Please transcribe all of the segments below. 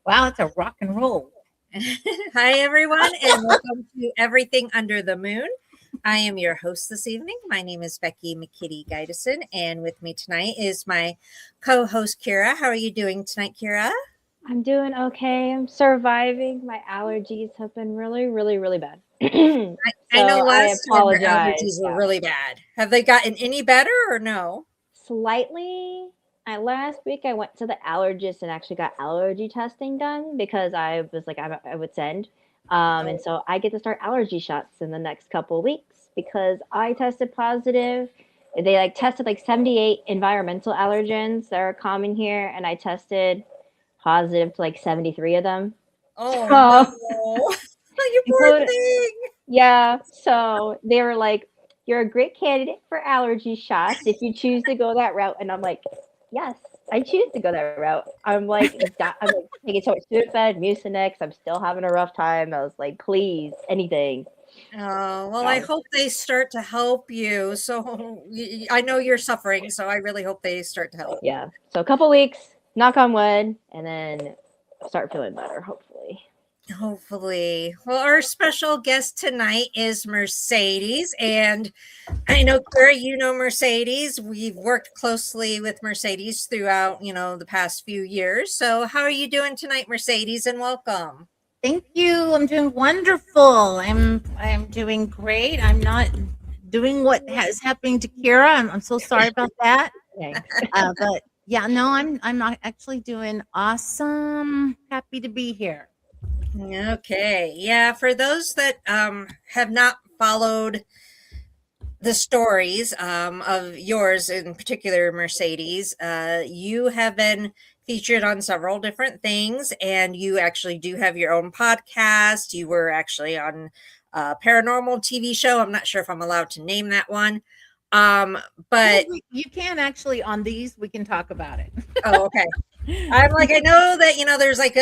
Wow, it's a rock and roll. Hi, everyone, and welcome to Everything Under the Moon. I am your host this evening. My name is Becky McKitty-Guydeson, and with me tonight is my co-host, Kyrra. How are you doing tonight, Kyrra? I'm doing okay. I'm surviving. My allergies have been really, really, really bad. So I know I last time your apologize. allergies were Yeah. really bad. Have they gotten any better or no? Slightly. Last week I went to the allergist and actually got allergy testing done because I was like I would send. And Oh, so I get to start allergy shots in the next couple of weeks because I tested positive. They like tested like 78 environmental allergens that are common here, and I tested positive to like 73 of them. oh no. So You poor include thing. yeah, so they were like, "You're a great candidate for allergy shots if you choose to go that route." And I'm like, "Yes, I choose to go that route." I'm like taking so much Sudafed, Mucinex. I'm still having a rough time. I was like, "Please, anything." Oh, well, I So, hope they start to help you. So I know you're suffering, so I really hope they start to help. yeah, so a couple weeks, knock on wood, and then start feeling better, hopefully. Hopefully. Well, our special guest tonight is Mercedes. And I know, Kara, you know Mercedes. We've worked closely with Mercedes throughout, the past few years. So how are you doing tonight, Mercedes? And welcome. Thank you. I'm doing wonderful. I'm doing great. I'm not doing what is happening to Kira. I'm so sorry about that. Thanks. But yeah, no, I'm not actually doing awesome. Happy to be here. Okay. Yeah. For those that have not followed the stories of yours, in particular, Mercedes, you have been featured on several different things, and you actually do have your own podcast. You were actually on a paranormal TV show. I'm not sure if I'm allowed to name that one. Um, Yeah, but you can actually on these. We can talk about it. oh, okay. I'm like, I know that there's like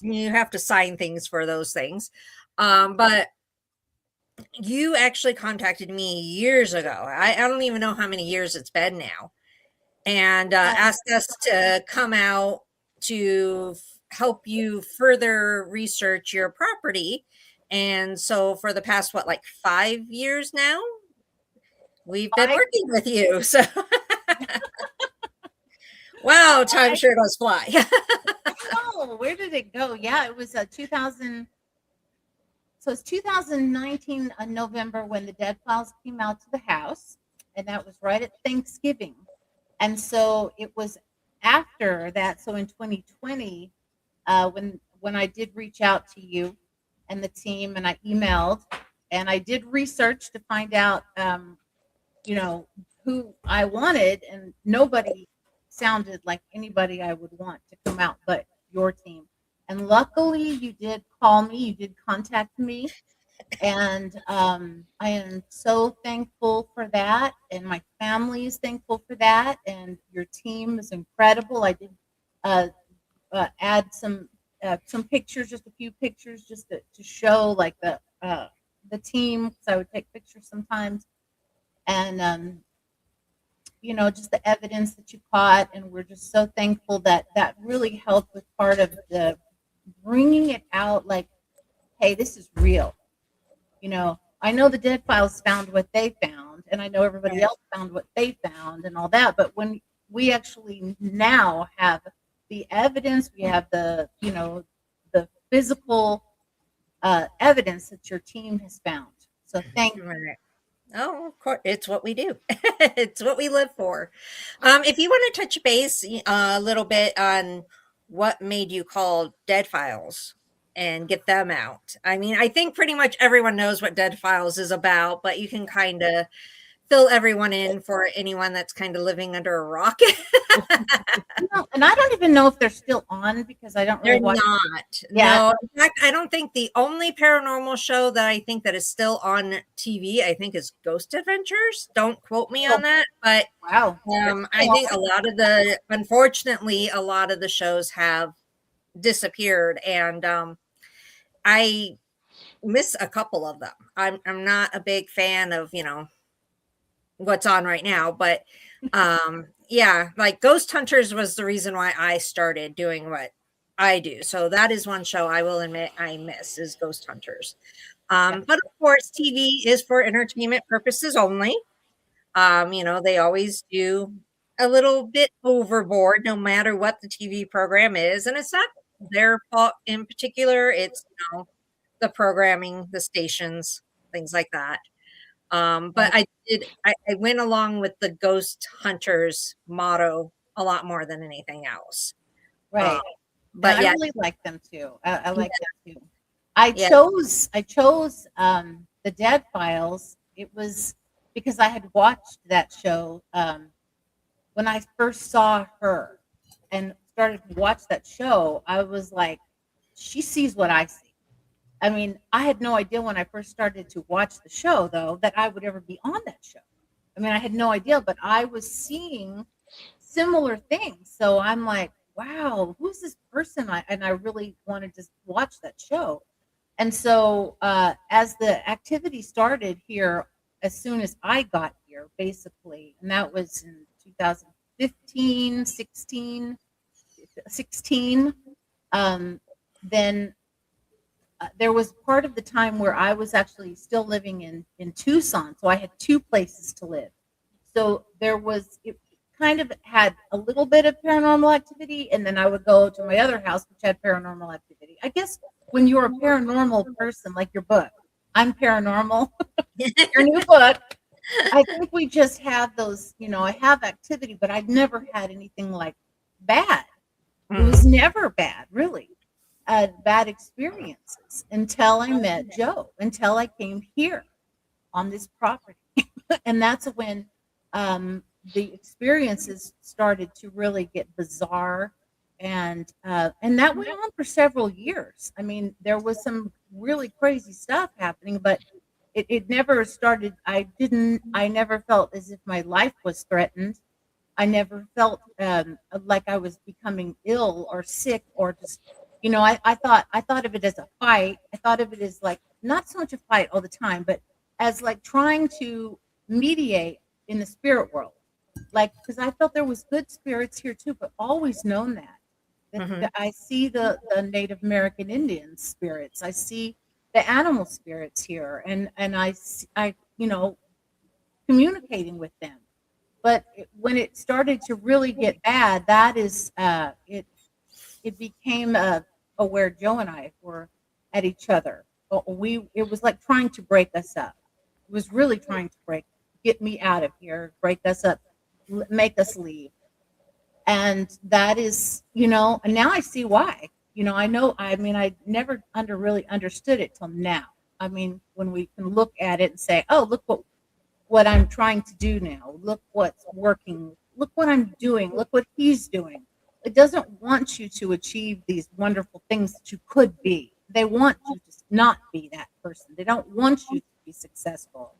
you have to sign things for those things. But you actually contacted me years ago. I don't even know how many years it's been now, and asked us to come out to help you further research your property. And so for the past, what, like 5 years now, we've been I, working with you. So, wow, time I sure does fly. know. Where did it go? Yeah, it was 2000. So it's 2019 November when the Dead Files came out to the house, and that was right at Thanksgiving. And so it was after that. So in 2020, when I did reach out to you and the team, and I emailed, and I did research to find out, you know, who I wanted, and nobody sounded like anybody I would want to come out but your team. And luckily, you did call me, you did contact me, and I am so thankful for that, and my family is thankful for that, and your team is incredible. I did uh, add some pictures, just a few pictures, just to show like the team, because I would take pictures sometimes, and just the evidence that you caught, and we're just so thankful that that really helped with part of the bringing it out, like, hey, this is real. I know the Dead Files found what they found, and I know everybody else found what they found and all that. But when we actually now have the evidence, we have the physical evidence that your team has found. So thank you. Right. Oh, of course, it's what we do. It's what we live for. If you want to touch base a little bit on what made you call Dead Files and get them out. I mean, I think pretty much everyone knows what Dead Files is about, but you can kind of fill everyone in for anyone that's kind of living under a rock. And I don't even know if they're still on because I don't really They're watch. not. Yeah. No, in fact, I don't think the only paranormal show that I think that is still on TV, I think, is Ghost Adventures. Don't quote me on that, but Wow. I think unfortunately, a lot of the shows have disappeared, and I miss a couple of them. I'm not a big fan of what's on right now, but yeah, like Ghost Hunters was the reason why I started doing what I do. So that is one show I will admit I miss is Ghost Hunters. Yeah. But of course, TV is for entertainment purposes only. They always do a little bit overboard no matter what the TV program is. And it's not their fault in particular. It's, the programming, the stations, things like that. But Right. I went along with the Ghost Hunters motto a lot more than anything else. Um, Right. And but I yeah, really like them too. I yeah, like them too. I chose the Dead Files. It was because I had watched that show when I first saw her and started to watch that show. I was like, she sees what I see. I mean, I had no idea when I first started to watch the show, though, that I would ever be on that show. I mean, I had no idea, but I was seeing similar things. So I'm like, wow, who's this person? And I really wanted to watch that show. And so as the activity started here, as soon as I got here, basically, and that was in 2015, 16, then there was part of the time where I was actually still living in Tucson, so I had two places to live. So it kind of had a little bit of paranormal activity, and then I would go to my other house, which had paranormal activity. I guess when you're a paranormal person, like your book, I'm paranormal, your new book. I think we just have those, I have activity, but I've never had anything like bad. It mhm, was never bad, really bad experiences until I met Joe, until I came here on this property. And that's when the experiences started to really get bizarre. And that went on for several years. I mean, there was some really crazy stuff happening, but it never started. I never felt as if my life was threatened. I never felt like I was becoming ill or sick or just, I thought of it as a fight. I thought of it as like not so much a fight all the time, but as like trying to mediate in the spirit world. Like, because I felt there was good spirits here too, but always known that mhm. I see the Native American Indian spirits. I see the animal spirits here, and I communicating with them. But when it started to really get bad, that is it became where Joe and I were at each other. It was like trying to break us up. It was really trying to get me out of here, break us up, make us leave. And that is, and now I see why. I know. I mean, I never really understood it till now. I mean, when we can look at it and say, "Oh, look what I'm trying to do now. Look what's working. Look what I'm doing. Look what he's doing." It doesn't want you to achieve these wonderful things that you could be. They want you to not be that person. They don't want you to be successful.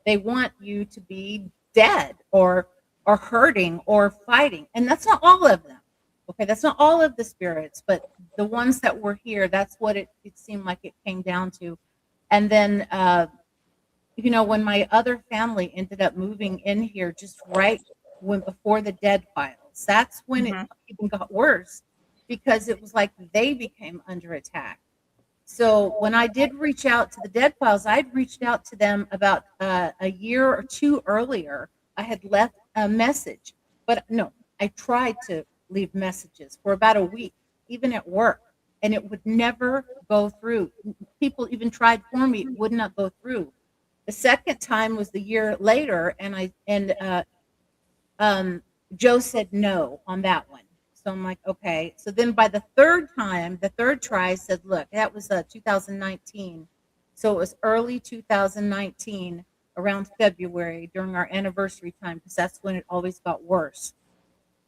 They want you to be dead or hurting or fighting. And that's not all of them. Okay, that's not all of the spirits, but the ones that were here, that's what it seemed like it came down to. And then when my other family ended up moving in here just right when before the dead files, that's when it Mhm. even got worse because it was like they became under attack. So when I did reach out to the dead files, I'd reached out to them about a year or two earlier. I had left a message, but no, I tried to leave messages for about a week, even at work, and it would never go through. People even tried for me, it would not go through. The second time was the year later, and Joe said no on that one. So I'm like, okay. So then by the third time, the third try, I said, look, that was 2019. So it was early 2019, around February during our anniversary time, because that's when it always got worse.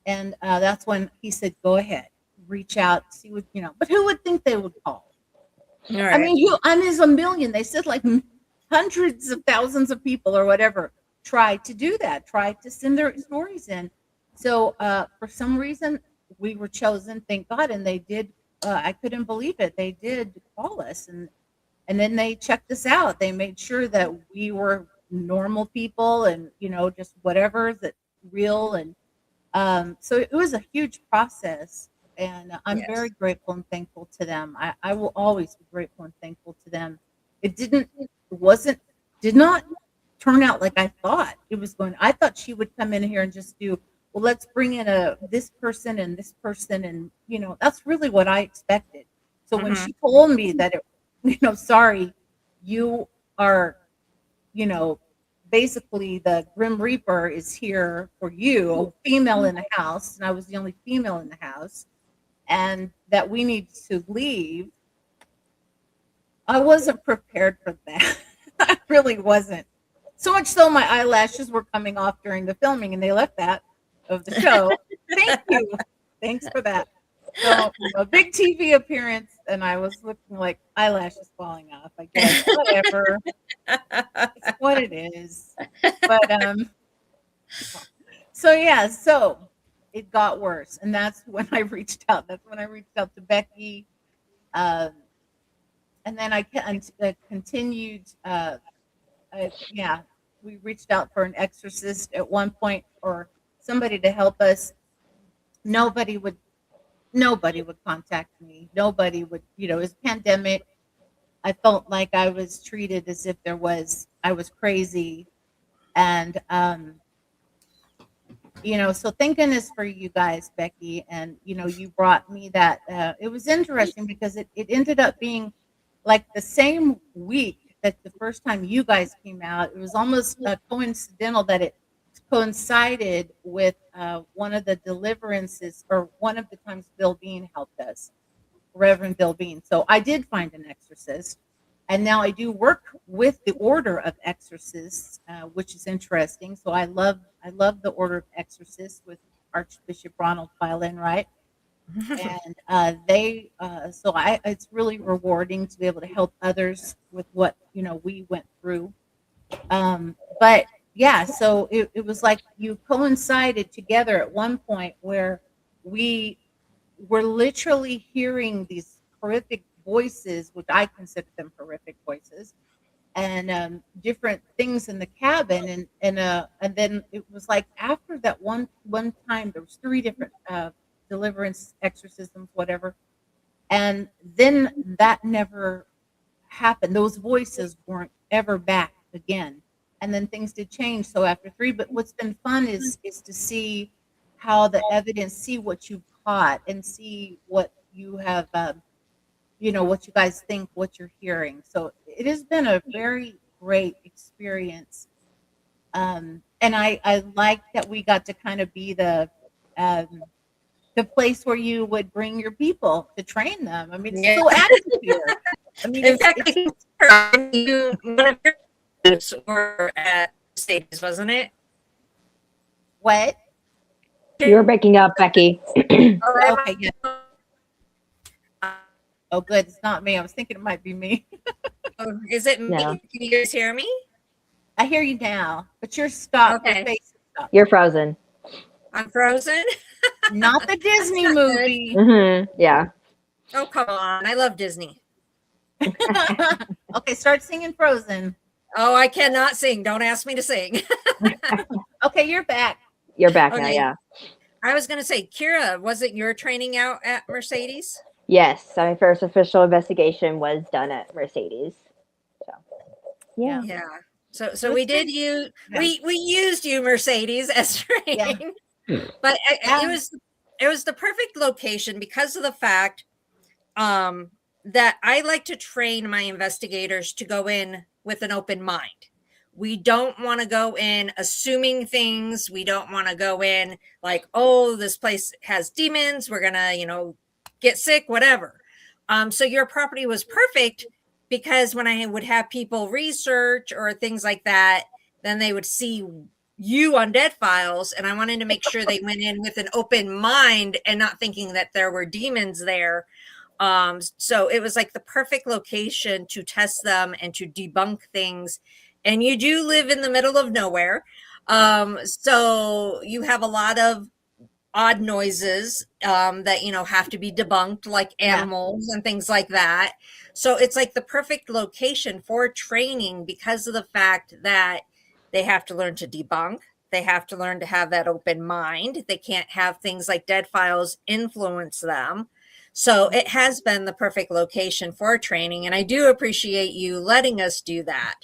And that's when he said, go ahead, reach out, see what. But who would think they would call? All I right. mean, there's a million. They said like hundreds of thousands of people or whatever tried to do that, tried to send their stories in. So for some reason, we were chosen. Thank God, and they did. I couldn't believe it. They did call us, and then they checked us out. They made sure that we were normal people, and just whatever that real. And so it was a huge process, And I'm very Yes. grateful and thankful to them. I will always be grateful and thankful to them. It wasn't, did not turn out like I thought it was going. I thought she would come in here and just do, well, let's bring in this person and this person. And, that's really what I expected. So when Mhm. she told me that sorry, you are, you know, basically the Grim Reaper is here for you, a female in the house, and I was the only female in the house, and that we need to leave. I wasn't prepared for that. I really wasn't. So much so my eyelashes were coming off during the filming and they left that of the show. Thank you. Thanks for that. So a big TV appearance and I was looking like eyelashes falling off, I guess. Whatever. It's what it is. But so yeah, so it got worse. And that's when I reached out. That's when I reached out to Becky. Um, and then continued. Yeah, we reached out for an exorcist at one point or somebody to help us. Nobody would. Nobody would contact me. Nobody would. It was pandemic. I felt like I was treated as if I was crazy, and so thank goodness for you guys, Becky, and you brought me that. It was interesting because it ended up being like the same week that the first time you guys came out. It was almost coincidental that it coincided with one of the deliverances or one of the times Bill Bean helped us, Reverend Bill Bean. So I did find an exorcist, and now I do work with the Order of Exorcists, which is interesting. So I love the Order of Exorcists with Archbishop Ronald Filin, right? And it's really rewarding to be able to help others with what we went through. But yeah, so it was like you coincided together at one point where we were literally hearing these horrific voices, which I consider them horrific voices, and different things in the cabin, and then it was like after that one time there was three different deliverance exorcisms, whatever, and then that never happened. Those voices weren't ever back again, and then things did change. So after three, but what's been fun is to see how the evidence, see what you've caught, and see what you have, what you guys think, what you're hearing. So it has been a very great experience, and I like that we got to kind of be um, the place where you would bring your people to train them. I mean, it's Yeah. so active here. I mean, In fact, I think one of your videos were at Mercedes, wasn't it? what? You're breaking up, Becky. Okay, yeah. Oh, good. It's not me. I was thinking it might be me. Is it me? No. Can you guys hear me? I hear you now, but you're stopped. Your Okay. face is stopped. You're frozen. I'm frozen. Not the Disney That's not good. movie. Yeah. Oh, come on. I love Disney. Okay, start singing Frozen. Oh, I cannot sing. Don't ask me to sing. Okay, you're back. You're back now, Okay. yeah. I was going to say, Kyrra, wasn't your training out at Mercedes? Yes, my first official investigation was done at Mercedes. So, yeah. Yeah. So So we it's did been- you yeah. we used you, Mercedes, as training. But Yeah. it was the perfect location because of the fact that I like to train my investigators to go in with an open mind. We don't want to go in assuming things. We don't want to go in like, oh, this place has demons. We're going to, get sick, whatever. So your property was perfect because when I would have people research or things like that, then they would see you on Dead Files. And I wanted to make sure they went in with an open mind and not thinking that there were demons there. So it was like the perfect location to test them and to debunk things. And you do live in the middle of nowhere. So you have a lot of odd noises that have to be debunked, like animals and things like that. So it's like the perfect location for training because of the fact that they have to learn to debunk They have to learn to have that open mind. They can't have things like dead files influence them. So it has been the perfect location for training. And I do appreciate you letting us do that.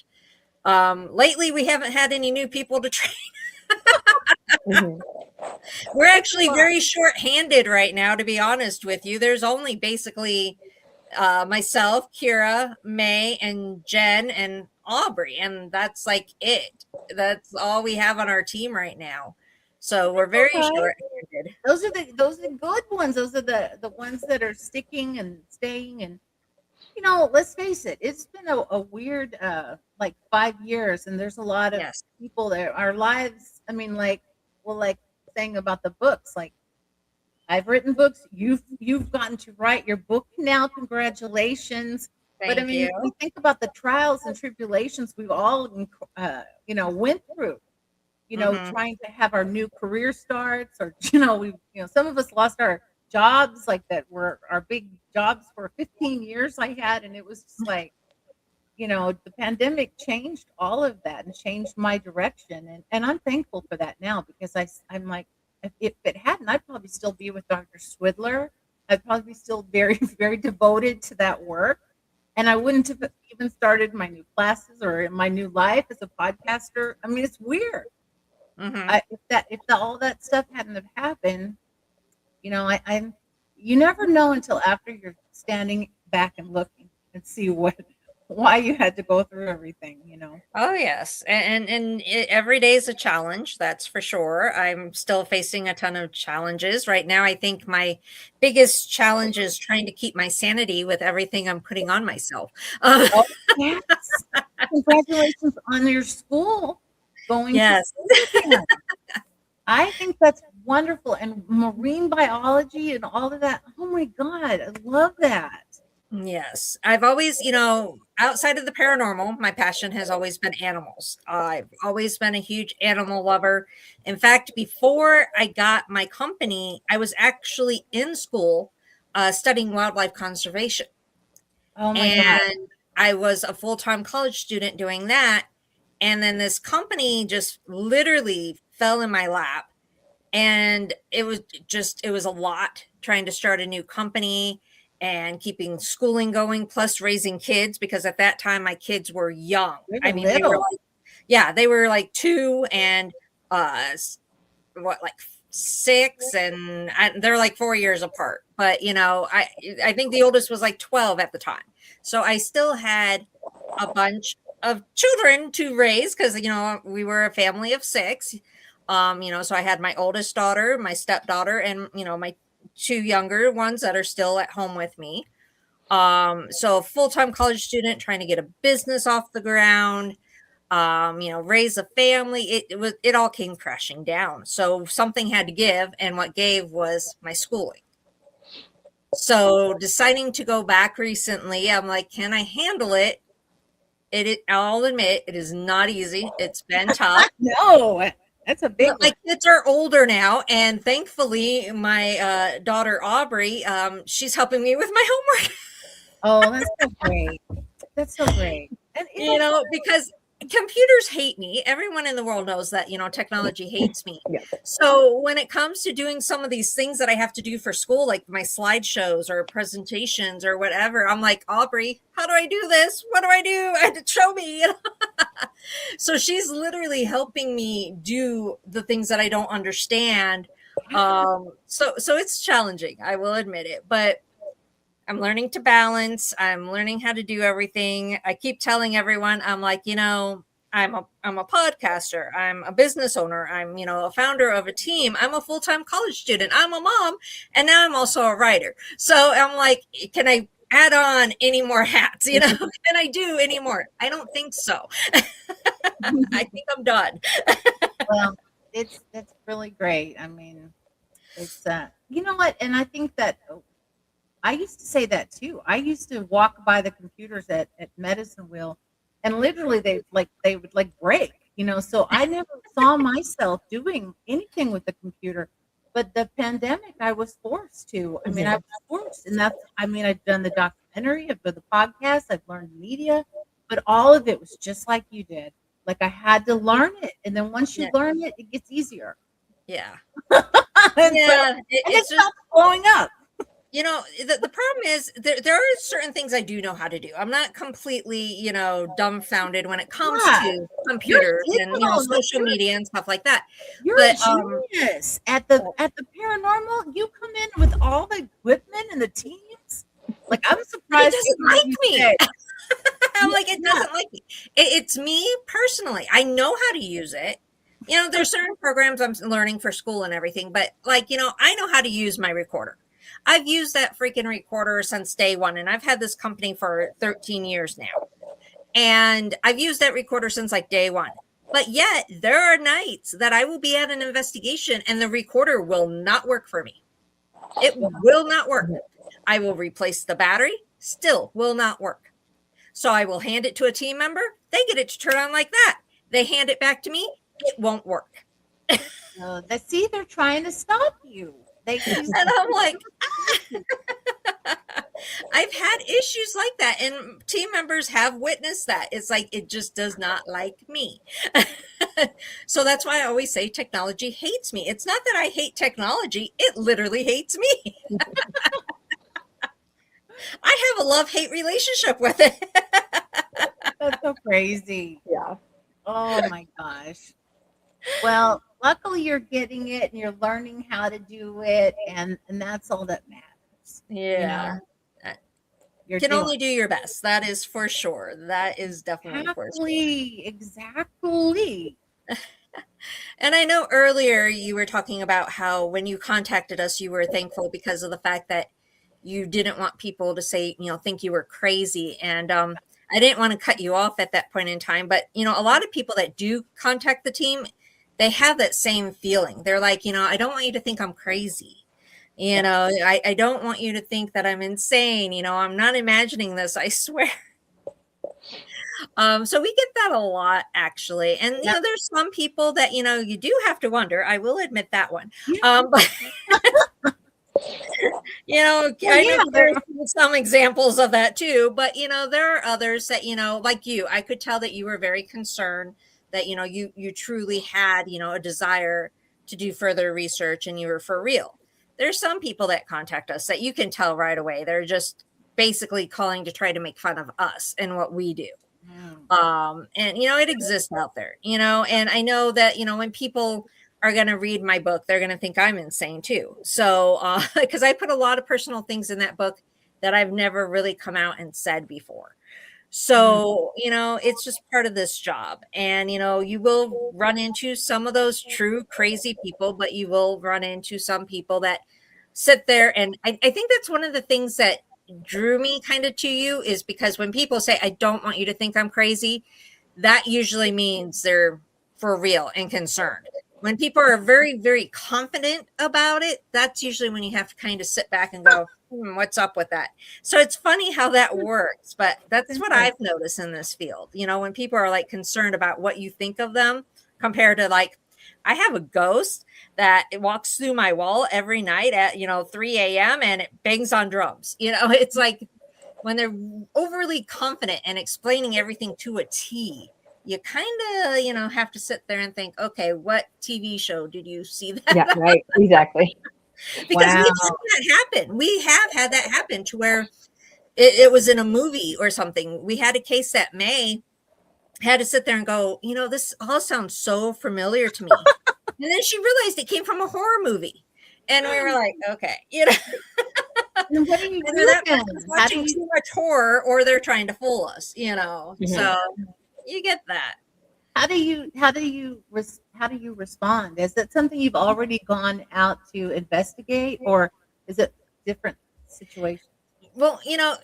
Lately, we haven't had any new people to train. Mhm. We're actually very short-handed right now, to be honest with you. There's only basically myself, Kyrra, May, and Jen, and Aubrey, and that's like it. That's all we have on our team right now. So we're very Okay. short-handed. Those are the good ones. Those are the ones that are sticking and staying. And let's face it, it's been a weird like 5 years, and there's a lot of Yes. people that our lives. I mean, like saying about the books, like I've written books. You've gotten to write your book now. Congratulations. But I Thank mean, you. we think about the trials and tribulations we've all, went through. Mhm. Trying to have our new career starts, or some of us lost our jobs, like that were our big jobs for 15 years I had, and it was just like, the pandemic changed all of that and changed my direction, and I'm thankful for that now, because I'm like, if it hadn't, I'd probably still be with Dr. Swidler. I'd probably be still very very devoted to that work, and I wouldn't have even started my new classes or my new life as a podcaster. I mean, it's weird. Mhm. All that stuff hadn't have happened, I'm you never know until after you're standing back and looking and see why you had to go through everything. Oh yes, every day is a challenge. That's for sure. I'm still facing a ton of challenges right now. I think my biggest challenge is trying to keep my sanity with everything I'm putting on myself. Oh, yes. Congratulations on your school going to Yes. school again. I think that's wonderful. And marine biology and all of that. Oh my God, I love that. Yes. I've always, outside of the paranormal, my passion has always been animals. I've always been a huge animal lover. In fact, before I got my company, I was actually in school studying wildlife conservation. Oh my God. And I was a full-time college student doing that. And then this company just literally fell in my lap. And it was a lot trying to start a new company and keeping schooling going, plus raising kids, because at that time my kids were young. They I were mean, they were little. like, yeah, they were like 2 and like 6, and they're like 4 years apart. But I think the oldest was like 12 at the time. So I still had a bunch of children to raise, because we were a family of 6. So I had my oldest daughter, my stepdaughter, and my 2 younger ones that are still at home with me. So a full-time college student trying to get a business off the ground, raise a family. It all came crashing down. So something had to give, and what gave was my schooling. So deciding to go back recently, I'm like, can I handle it? I'll admit it is not easy. It's been tough. No, that's a big But my one. kids are older now, and thankfully, my daughter Aubrey, she's helping me with my homework. Oh, that's so great. That's so great. And Because computers hate me. Everyone in the world knows that, technology hates me. Yeah. So when it comes to doing some of these things that I have to do for school, like my slideshows or presentations or whatever, I'm like, Aubrey, how do I do this? What do I do? I had to show me. So she's literally helping me do the things that I don't understand. So it's challenging, I will admit it, but I'm learning to balance. I'm learning how to do everything. I keep telling everyone, I'm like, I'm a podcaster. I'm a business owner. I'm, a founder of a team. I'm a full-time college student. I'm a mom. And now I'm also a writer. So I'm like, can I add on any more hats? Can I do any more? I don't think so. I think I'm done. well, it's really great. I mean, it's you know what? And I think that I used to say that too. I used to walk by the computers at Medicine Wheel, and literally they would like break. So I never saw myself doing anything with the computer. But the pandemic, I was forced to. I mean, I was forced, and I've done the documentary, I've done the podcast, I've learned media, but all of it was just like you did. Like I had to learn it, and then once you Yeah. learn it, it gets easier. Yeah. And Yeah. and It's it just, stops blowing up. you know, the problem is there are certain things I do know how to do. I'm not completely, you know, dumbfounded when it comes Yeah. to You're computers and, you know, digital, like social media and stuff like that. you're a But genius at the paranormal. You come in with all the equipment and the teams. Like I'm it surprised to doesn't hear like you me. say, I'm like, it yeah, doesn't like me. It's me personally. I know how to use it. You know, there's certain programs I'm learning for school and everything, but like, you know, I know how to use my recorder. I've used that freaking recorder since day one, and I've had this company for 13 years now. And I've used that recorder since like day one. But yet, there are nights that I will be at an investigation and the recorder will not work for me. It will not work. I will replace the battery, still will not work. So I will hand it to a team member. They get it to turn on like that. They hand it back to me. It won't work. see, they're trying to stop you. And I'm like, I've had issues like that. And team members have witnessed that. It's like, it just does not like me. So that's why I always say technology hates me. It's not that I hate technology, it literally hates me. I have a love-hate relationship with it. That's so crazy. Yeah. Oh my gosh. Well, luckily you're getting it and you're learning how to do it, and that's all that matters. Yeah. You're Can doing only do your best. That is for sure. That is definitely for sure. exactly. And I know earlier you were talking about how when you contacted us, you were thankful because of the fact that you didn't want people to say, you know, think you were crazy. And I didn't want to cut you off at that point in time. But, you know, a lot of people that do contact the team, they have that same feeling. They're like, you know, I don't want you to think I'm crazy. You know, I don't want you to think that I'm insane. You know, I'm not imagining this, I swear. So we get that a lot actually. And you know, there's some people that, you know, you do have to wonder. I will admit that one. But you know, I know there's some examples of that too, but you know, there are others that, you know, like you, I could tell that you were very concerned that, you know, you truly had, you know, a desire to do further research and you were for real. There's some people that contact us that you can tell right away. They're just basically calling to try to make fun of us and what we do. And you know, it exists out there, you know, and I know that, you know, when people are going to read my book, they're going to think I'm insane too. So, because I put a lot of personal things in that book that I've never really come out and said before. So, you know, it's just part of this job. And, you know, you will run into some of those true crazy people, but you will run into some people that sit there. And I think that's one of the things that drew me kind of to you is because when people say, I don't want you to think I'm crazy, that usually means they're for real and concerned. When people are very, very confident about it, that's usually when you have to kind of sit back and go, what's up with that? So it's funny how that works, but that's what I've noticed in this field. You know, when people are like concerned about what you think of them compared to like, I have a ghost that it walks through my wall every night at, you know, 3 a.m. and it bangs on drums. You know, it's like when they're overly confident and explaining everything to a T, you kind of, you know, have to sit there and think, okay, what TV show did you see that? Yeah, right. Exactly. Because we've had that happen. We have had that happen to where it was in a movie or something. We had a case that May had to sit there and go, you know, this all sounds so familiar to me. And then she realized it came from a horror movie. And we were like, okay, you know. And what do you Either do that then? person's watching too much horror or they're trying to fool us, you know. Mhm. So you get that. How do you respond? Is that something you've already gone out to investigate, or is it different situation? Well, you know,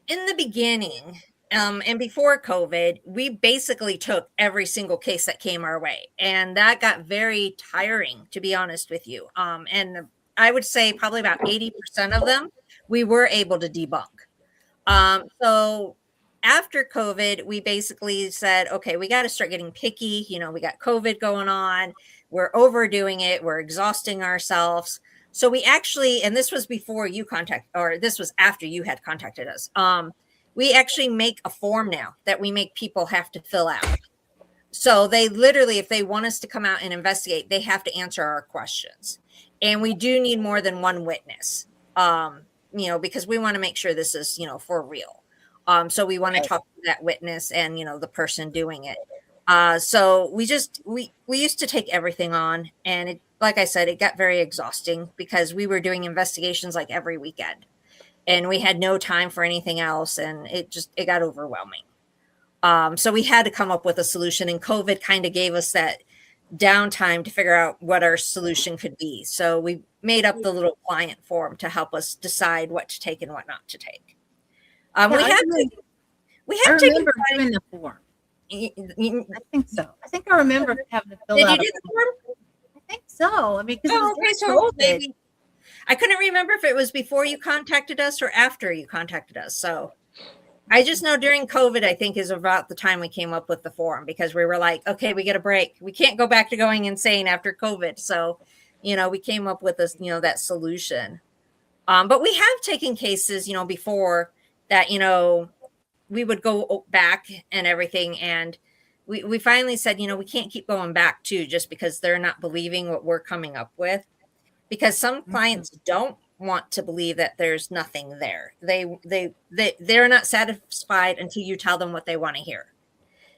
in the beginning, and before COVID, we basically took every single case that came our way, and that got very tiring, to be honest with you. And I would say probably about 80% of them we were able to debunk. So after COVID, we basically said, okay, we got to start getting picky. You know, we got COVID going on. We're overdoing it. We're exhausting ourselves. So we actually, and this was before you or this was after you had contacted us. We actually make a form now that we make people have to fill out. So they literally, if they want us to come out and investigate, they have to answer our questions. And we do need more than one witness, because we want to make sure this is, for real. So we want to Right. talk to that witness and, the person doing it. So we used to take everything on, and it, like I said, it got very exhausting because we were doing investigations like every weekend, and we had no time for anything else, and it got overwhelming. So we had to come up with a solution, and COVID kind of gave us that downtime to figure out what our solution could be. So we made up the little client form to help us decide what to take and what not to take. Yeah, We I have remember, we I have taken. remember doing the form. y- y- I think so. I think I remember having to fill Did you out a do the form. form? I think so. I mean, because it was Oh, okay. during So COVID. maybe I couldn't remember if it was before you contacted us or after you contacted us. So I just know during COVID, I think is about the time we came up with the form, because we were like, okay, we get a break. We can't go back to going insane after COVID. So, we came up with this, that solution. But we have taken cases, before that, we would go back and everything. And we finally said, we can't keep going back too, just because they're not believing what we're coming up with, because some Mhm. clients don't want to believe that there's nothing there. They're not satisfied until you tell them what they want to hear.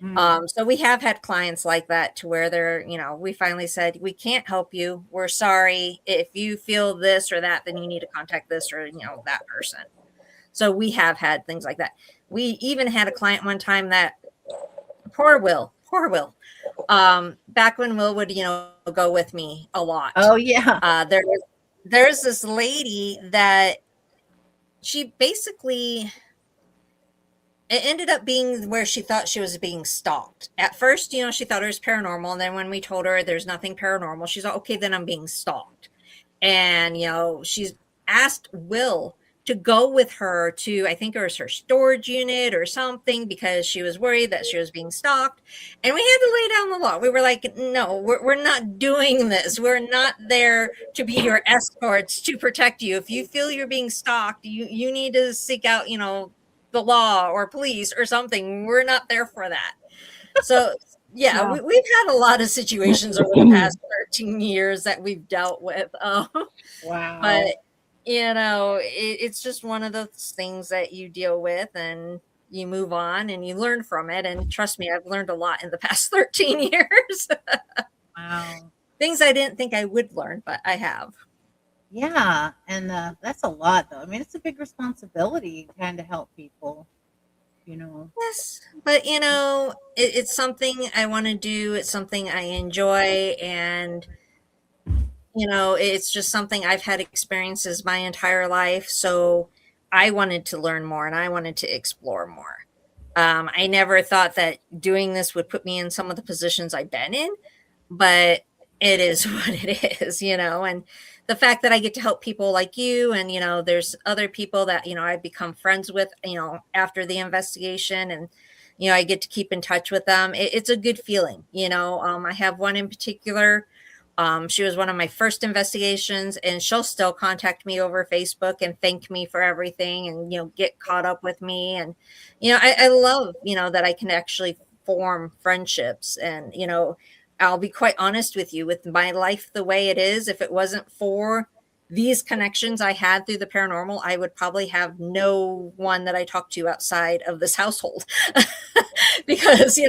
Mm. So we have had clients like that, to where we finally said, we can't help you. We're sorry. If you feel this or that, then you need to contact this or, that person. So we have had things like that. We even had a client one time that, poor Will, back when Will would, go with me a lot. Oh yeah. There's this lady that she basically, it ended up being where she thought she was being stalked. At first, she thought it was paranormal. And then when we told her there's nothing paranormal, she's like, okay, then I'm being stalked. And, she's asked Will to go with her to, I think it was her storage unit or something, because she was worried that she was being stalked. And we had to lay down the law. We were like, no, we're not doing this. We're not there to be your escorts to protect you. If you feel you're being stalked, you need to seek out, the law or police or something. We're not there for that. So yeah, Yeah. we've had a lot of situations over the past 13 years that we've dealt with. But Wow. it's just one of those things that you deal with, and you move on and you learn from it. And trust me, I've learned a lot in the past 13 years. Wow. Things I didn't think I would learn, but I have. Yeah, and that's a lot, though. I mean, it's a big responsibility trying to help people. You know. Yes, but it's something I want to do. It's something I enjoy, and it's just something I've had experiences my entire life. So I wanted to learn more, and I wanted to explore more. I never thought that doing this would put me in some of the positions I've been in, but it is what it is, and the fact that I get to help people like you, and, there's other people that, I've become friends with, after the investigation, and, I get to keep in touch with them. It's a good feeling, I have one in particular. She was one of my first investigations, and she'll still contact me over Facebook and thank me for everything, and, get caught up with me. And, I love, that I can actually form friendships. And, I'll be quite honest with you, with my life the way it is, if it wasn't for these connections I had through the paranormal, I would probably have no one that I talk to outside of this household. Because,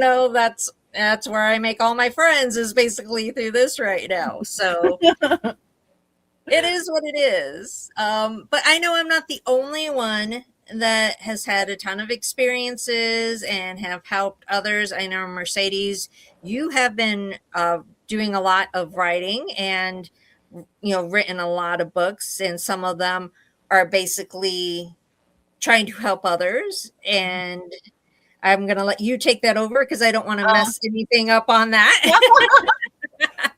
that's where I make all my friends, is basically through this right now. So it is what it is. But I know I'm not the only one that has had a ton of experiences and have helped others. I know, Mercedes, you have been doing a lot of writing, and written a lot of books, and some of them are basically trying to help others. And I'm going to let you take that over, because I don't want to Uh, mess anything up on that.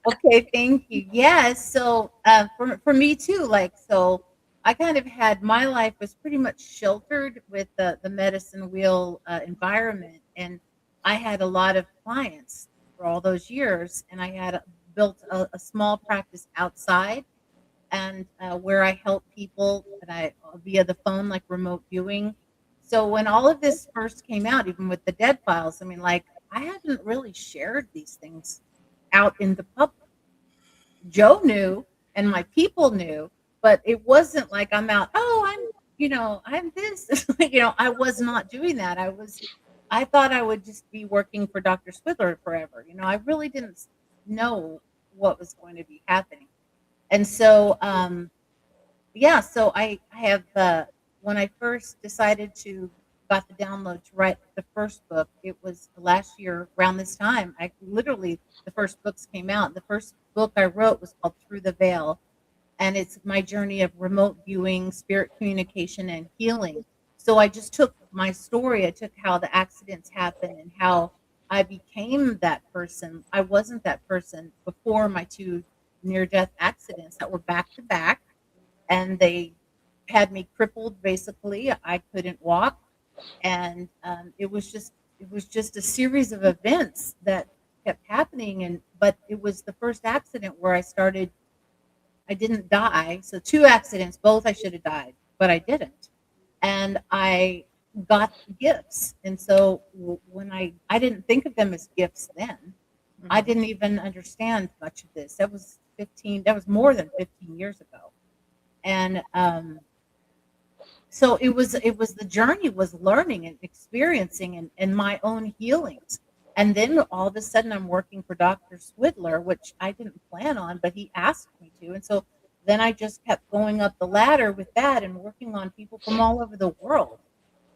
okay, thank you. Yes, so for me too, like so, I kind of had my life was pretty much sheltered with the medicine wheel environment, and I had a lot of clients for all those years, and I had built a small practice outside, and where I help people, and I via the phone, like remote viewing. So when all of this first came out, even with the dead files, I mean, like I hadn't really shared these things out in the public. Joe knew and my people knew, but it wasn't like I'm out, oh, I'm this. I was not doing that. I thought I would just be working for Dr. Swidler forever. I really didn't know what was going to be happening. And so, yeah, so I have, when I first decided to got the download to write the first book, it was last year around this time. I literally, the first books came out. The first book I wrote was called Through the Veil, and it's my journey of remote viewing, spirit communication, and healing. So I just took my story, I took how the accidents happened and how I became that person. I wasn't that person before my two near death accidents that were back to back, and they had me crippled basically. I couldn't walk, and it was just a series of events that kept happening. And but it was the first accident where I didn't die. So two accidents, both I should have died, but I didn't. And I got gifts. And so when I didn't think of them as gifts then. I Mhm. didn't even understand much of this. That was more than 15 years ago. And so it was the journey was learning and experiencing and my own healings. And then all of a sudden I'm working for Dr. Swidler, which I didn't plan on, but he asked me to. And so then I just kept going up the ladder with that and working on people from all over the world.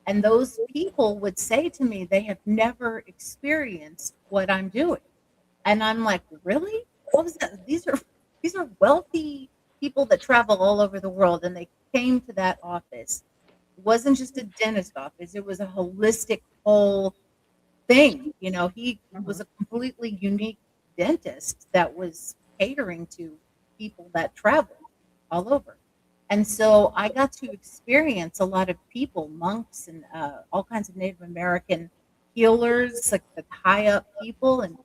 And those people would say to me they have never experienced what I'm doing. And I'm like, really? What was that? These are wealthy people that travel all over the world, and they came to that office. It wasn't just a dentist office; it was a holistic whole thing. He was Mhm. a completely unique dentist that was catering to people that traveled all over. And so I got to experience a lot of people, monks and all kinds of Native American healers, like the high up people, and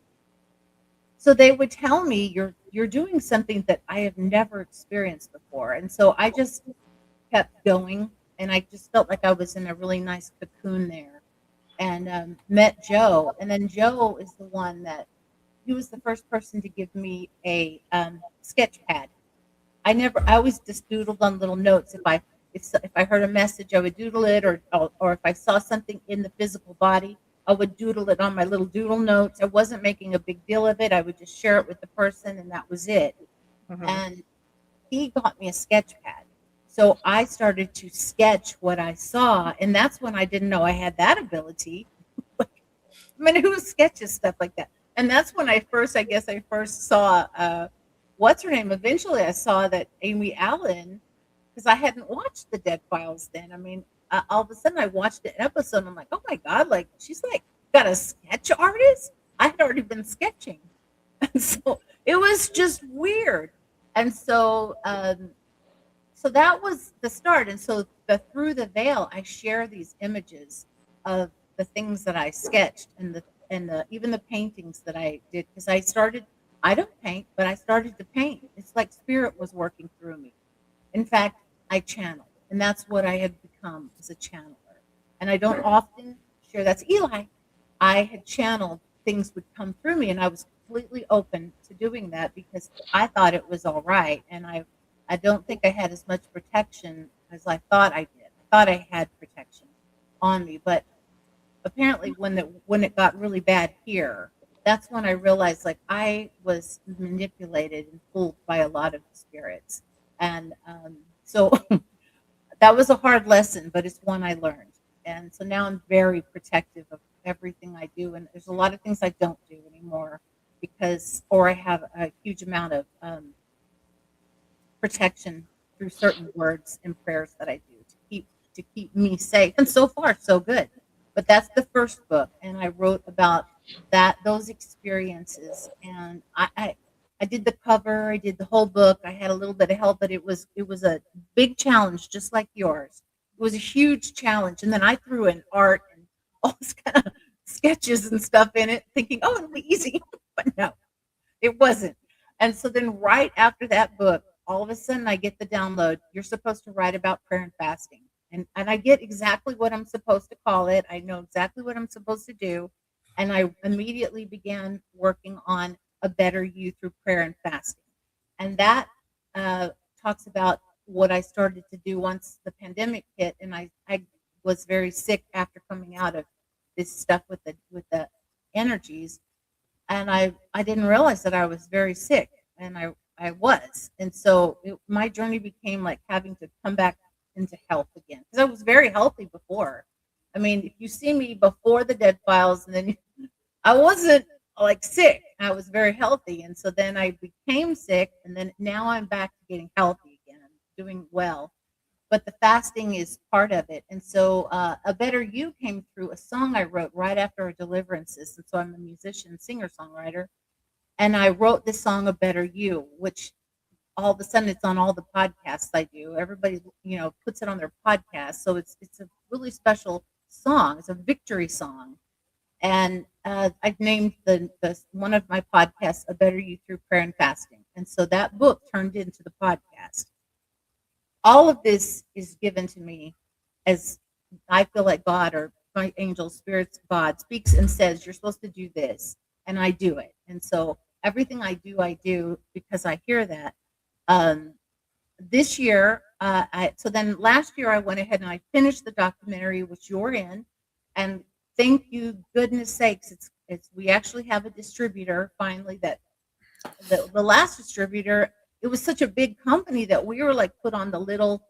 so they would tell me you're doing something that I have never experienced before. And so I just kept going, and I just felt like I was in a really nice cocoon there, and met Joe. And then Joe is the one that he was the first person to give me a sketch pad. I always just doodled on little notes. If I heard a message, I would doodle it, or if I saw something in the physical body, I would doodle it on my little doodle notes. I wasn't making a big deal of it. I would just share it with the person, and that was it. Mhm. And he got me a sketch pad. So I started to sketch what I saw, and that's when I didn't know I had that ability. I mean, who sketches stuff like that? And that's when I guess I first saw, what's her name? Eventually, I saw that Amy Allen, because I hadn't watched the Dead Files then. I mean, all of a sudden I watched an episode and I'm like, oh my God, like she's like got a sketch artist. I had already been sketching. And so it was just weird. And so that was the start. And so the through the veil, I share these images of the things that I sketched and the even the paintings that I did, because I don't paint, but I started to paint. It's like spirit was working through me. In fact, I channeled, and that's what I had become, as a channeler. And I don't often share, that's Eli. I had channeled, things would come through me, and I was completely open to doing that because I thought it was all right. And I don't think I had as much protection as I thought I did. I thought I had protection on me, but apparently when it got really bad here, that's when I realized like I was manipulated and fooled by a lot of spirits. And so that was a hard lesson, but it's one I learned. And so now I'm very protective of everything I do. And there's a lot of things I don't do anymore or I have a huge amount of protection through certain words and prayers that I do to keep me safe. And so far, so good. But that's the first book, and I wrote about those experiences. And I did the cover, I did the whole book. I had a little bit of help, but it was a big challenge, just like yours. It was a huge challenge, and then I threw in art and all this kind of sketches and stuff in it, thinking, "Oh, it'll be easy," but no, it wasn't. And so then right after that book, all of a sudden I get the download. You're supposed to write about prayer and fasting. And I get exactly what I'm supposed to call it. I know exactly what I'm supposed to do. And I immediately began working on a better you through prayer and fasting. And that talks about what I started to do once the pandemic hit, and I was very sick after coming out of this stuff with the energies, and I didn't realize that I was very sick, and I was, and so my journey became like having to come back into health again because I was very healthy before. I mean, if you see me before the Dead Files, and then I wasn't like sick. I was very healthy. And so then I became sick. And then now I'm back to getting healthy again. I'm doing well. But the fasting is part of it. And so A Better You came through a song I wrote right after our deliverances. And so I'm a musician, singer, songwriter. And I wrote this song, A Better You, which all of a sudden it's on all the podcasts I do. Everybody, puts it on their podcast. So it's a really special song. It's a victory song. And I've named the one of my podcasts "A Better You Through Prayer and Fasting," and so that book turned into the podcast. All of this is given to me as I feel like God or my angel spirits, God speaks and says, "You're supposed to do this," and I do it. And so everything I do because I hear that. Um, this year, so then last year I went ahead and I finished the documentary, which you're in, and thank you, goodness sakes, it's we actually have a distributor finally. That the last distributor, it was such a big company that we were like put on the little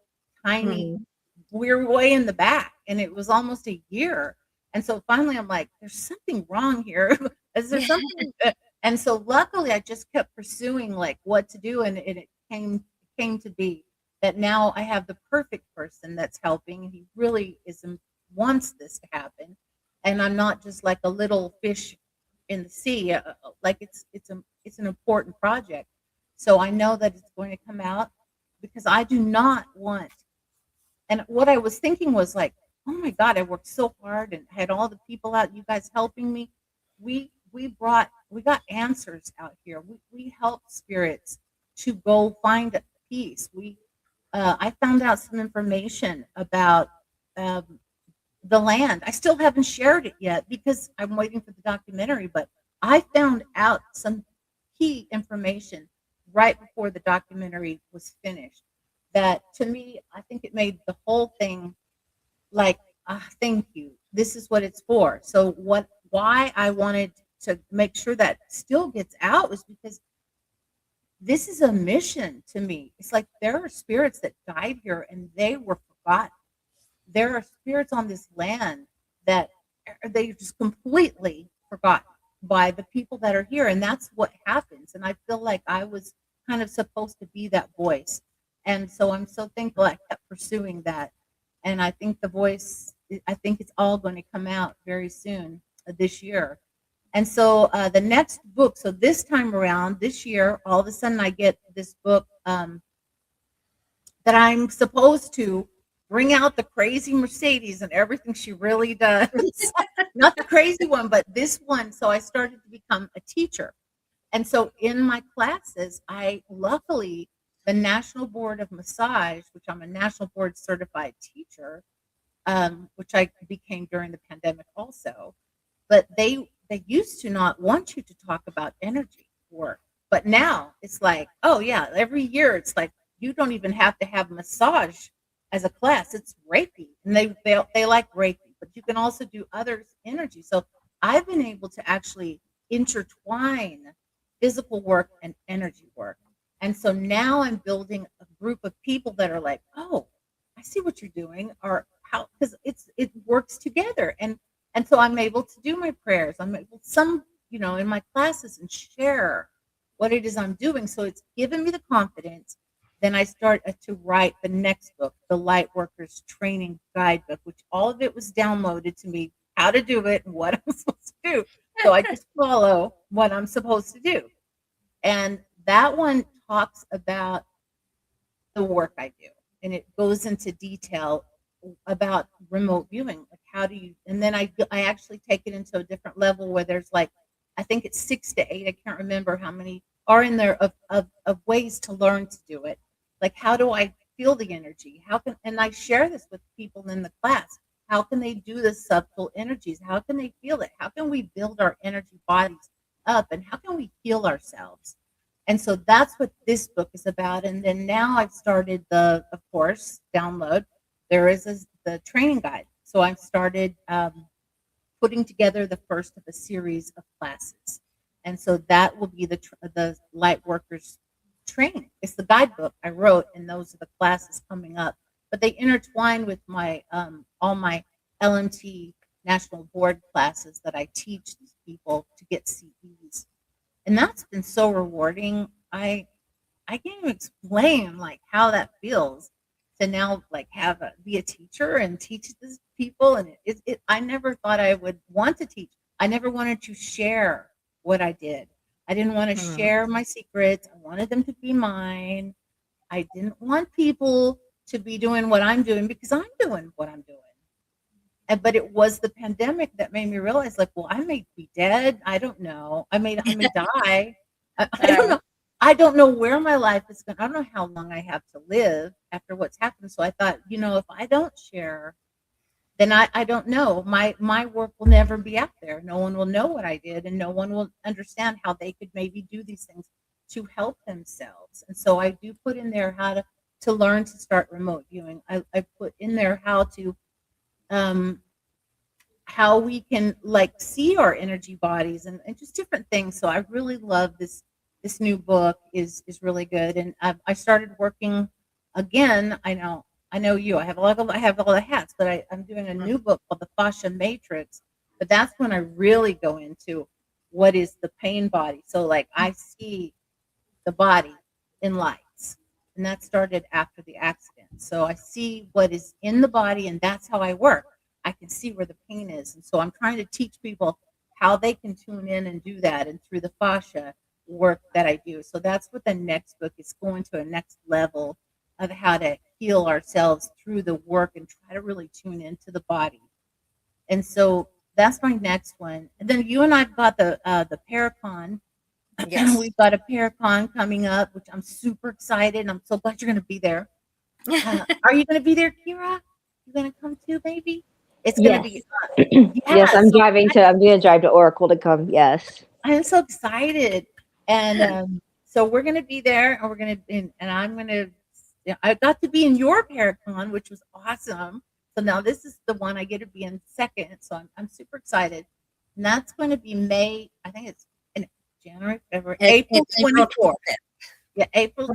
tiny, we were way in the back, and it was almost a year. And so finally I'm like, there's something wrong here. Is there something? And so luckily I just kept pursuing like what to do, and it came to be that now I have the perfect person that's helping, and he really wants this to happen, and I'm not just like a little fish in the sea. Like it's an important project, so I know that it's going to come out because I do not want. And what I was thinking was like, oh my God, I worked so hard and had all the people out, you guys helping me. We got answers out here. We helped spirits to go find peace. I found out some information about the land. I still haven't shared it yet because I'm waiting for the documentary, but I found out some key information right before the documentary was finished that to me, I think it made the whole thing like, thank you. This is what it's for. So why I wanted to make sure that still gets out was because this is a mission to me. It's like there are spirits that died here and they were forgotten. There are spirits on this land that they just completely forgotten by the people that are here, and that's what happens. And I feel like I was kind of supposed to be that voice, and so I'm so thankful I kept pursuing that. And I think I think it's all going to come out very soon this year. And so the next book, so this time around, this year, all of a sudden I get this book that I'm supposed to bring out the crazy Mercedes and everything she really does. Not the crazy one, but this one. So I started to become a teacher. And so in my classes, luckily, the National Board of Massage, which I'm a National Board certified teacher, which I became during the pandemic also, but they used to not want you to talk about energy work. But now it's like, oh yeah, every year it's like you don't even have to have massage as a class. It's Reiki, and they like Reiki, but you can also do other energy. So I've been able to actually intertwine physical work and energy work. And so now I'm building a group of people that are like, oh, I see what you're doing, or how, because it works together. And so I'm able to do my prayers. I'm able in my classes and share what it is I'm doing. So it's given me the confidence. Then I start to write the next book, the Light Workers Training Guidebook, which all of it was downloaded to me, how to do it and what I'm supposed to do. So I just follow what I'm supposed to do. And that one talks about the work I do. And it goes into detail about remote viewing. Like how do you, and then I actually take it into a different level where there's like, I think it's 6 to 8. I can't remember how many are in there of ways to learn to do it. Like, how do I feel the energy? And I share this with people in the class. How can they do the subtle energies? How can they feel it? How can we build our energy bodies up? And how can we heal ourselves? And so that's what this book is about. And then now I've started of course, download. There is the training guide. So I've started putting together the first of a series of classes. And so that will be the light workers training. It's the guidebook I wrote, and those are the classes coming up. But they intertwine with my all my LMT national board classes that I teach these people to get CEs, and that's been so rewarding. I can't even explain like how that feels to now like be a teacher and teach these people. And I never thought I would want to teach. I never wanted to share what I did. I didn't want to share my secrets. I wanted them to be mine. I didn't want people to be doing what I'm doing because I'm doing what I'm doing. But it was the pandemic that made me realize, like, well, I may be dead. I don't know. I may die. I don't know. I don't know where my life is going. I don't know how long I have to live after what's happened. So I thought, if I don't share, then I don't know. My work will never be out there. No one will know what I did, and no one will understand how they could maybe do these things to help themselves. And so I do put in there how to learn to start remote viewing. I put in there how we can like see our energy bodies and just different things. So I really love this new book is really good. And I started working again. I know you. I have all the hats, but I'm doing a new book called The Fascia Matrix. But that's when I really go into what is the pain body. So like I see the body in lights, and that started after the accident. So I see what is in the body, and that's how I work. I can see where the pain is, and so I'm trying to teach people how they can tune in and do that, and through the fascia work that I do. So that's what the next book is, going to a next level of how to heal ourselves through the work and try to really tune into the body. And so that's my next one. And then you and I've got the Paracon. Yes. We've got a Paracon coming up, which I'm super excited. I'm so glad you're going to be there. Are you going to be there, Kyrra? You going to come too, baby? It's going to be. Yes, I'm going to drive to Oracle to come. Yes. I'm so excited. And so we're going to be there, and we're going to, and I'm going to, I got to be in your Paracon, which was awesome. So now this is the one I get to be in second. So I'm super excited. And that's going to be May, I think it's in January, February, April 24th. Yeah, April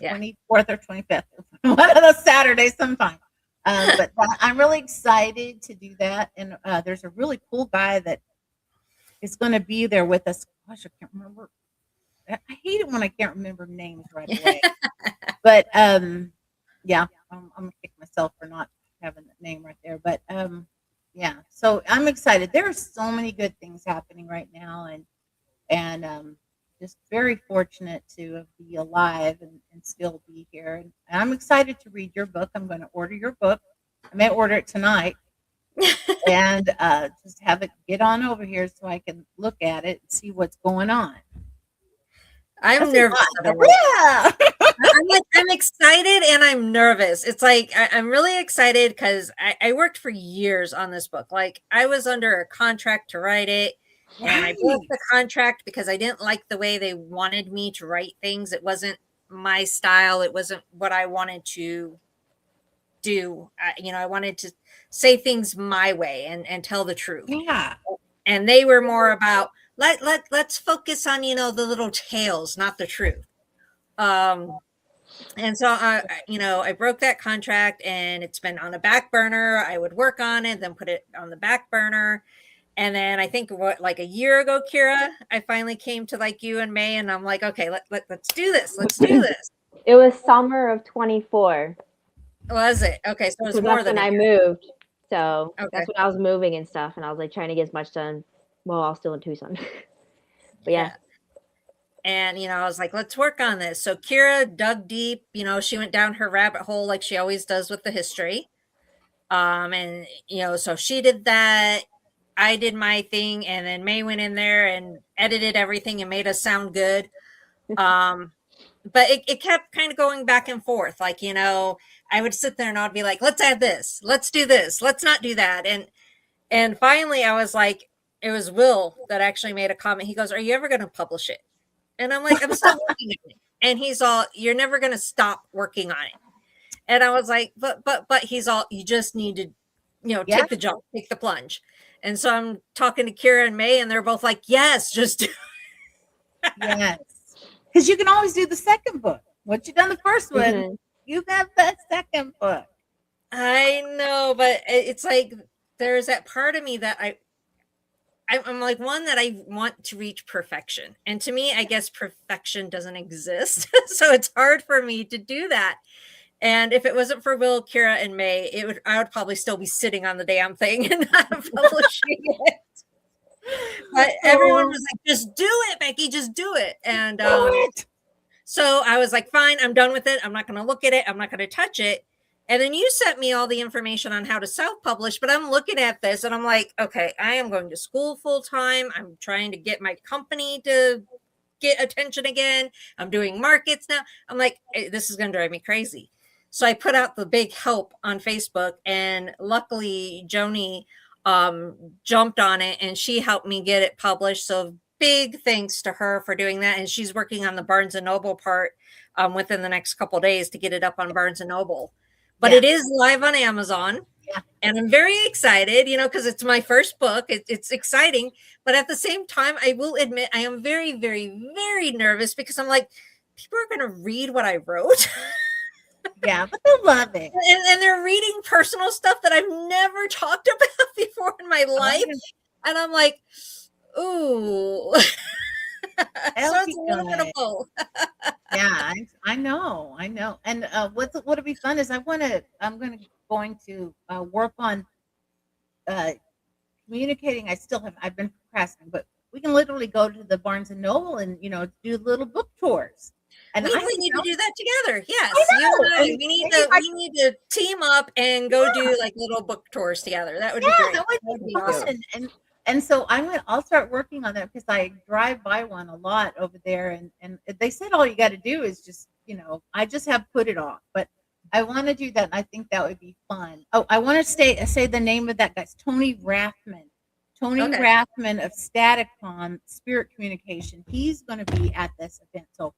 24th or 25th. One of those Saturdays sometime. But I'm really excited to do that. And there's a really cool guy that is going to be there with us. Gosh, I can't remember. I hate it when I can't remember names right away. But yeah, I'm gonna kick myself for not having that name right there. But yeah, so I'm excited. There are so many good things happening right now, and just very fortunate to be alive and still be here. And I'm excited to read your book. I'm going to order your book. I may order it tonight. And just have it get on over here so I can look at it and see what's going on. I'm nervous. Yeah. I'm excited and I'm nervous. It's like I'm really excited because I worked for years on this book. Like I was under a contract to write it, and I broke the contract because I didn't like the way they wanted me to write things. It wasn't my style. It wasn't what I wanted to do. I wanted to say things my way and tell the truth. Yeah. And they were more about let's focus on the little tales, not the truth. And so I broke that contract, and it's been on a back burner. I would work on it, then put it on the back burner. And then I think like a year ago, Kyrra, I finally came to like you and May, and I'm like, okay, let's do this. Let's do this. It was summer of 24. Was it? Okay, so it was more than I moved. So okay. that's when I was moving and stuff, and I was like trying to get as much done while I was still in Tucson. But yeah. And, I was like, let's work on this. So Kyrra dug deep, she went down her rabbit hole like she always does with the history. And, so she did that. I did my thing. And then May went in there and edited everything and made us sound good. But it kept kind of going back and forth. Like, I I would sit there and I'd be like, let's add this, let's do this, let's not do that. And finally I was like, it was Will that actually made a comment. He goes, are you ever going to publish it? And I'm like, I'm still working on it. And he's all, you're never going to stop working on it. And I was like, but he's all, you just need to, take the jump, take the plunge. And so I'm talking to Kyrra and May, and they're both like, yes, just do it. Yes. Because you can always do the second book. Once you've done the first one, you got that second book. I know, but it's like, there's that part of me that I'm like, one, that I want to reach perfection. And to me, I guess perfection doesn't exist. So it's hard for me to do that. And if it wasn't for Will, Kyrra, and May, I would probably still be sitting on the damn thing and not publishing it. But everyone was like, just do it, Becky, just do it. And so I was like, fine, I'm done with it. I'm not going to look at it. I'm not going to touch it. And then you sent me all the information on how to self-publish, but I'm looking at this and I'm like, okay, I am going to school full time. I'm trying to get my company to get attention again. I'm doing markets now. I'm like, this is going to drive me crazy. So I put out the big help on Facebook, and luckily Joni jumped on it and she helped me get it published. So big thanks to her for doing that. And she's working on the Barnes and Noble part within the next couple of days to get it up on Barnes and Noble. But it is live on Amazon. Yeah. And I'm very excited, because it's my first book. It's exciting. But at the same time, I will admit I am very, very, very nervous, because I'm like, people are going to read what I wrote. Yeah, but they love it. And they're reading personal stuff that I've never talked about before in my life. And I'm like, ooh. So it's a little bit of both. Yeah, I know. And what'll be fun is I'm going to work on communicating. I've been procrastinating, but we can literally go to the Barnes and Noble and do little book tours. And we need to do that together. Yes, we need to team up and go do like little book tours together. That would be great. That would be fun. Awesome. And so I'll start working on that, because I drive by one a lot over there, and they said all you got to do is just, I just have put it off, but I want to do that. And I think that would be fun. Oh, I want to say the name of that guy's Tony Rathman. Tony Rathman of Staticom Spirit Communication. He's going to be at this event. So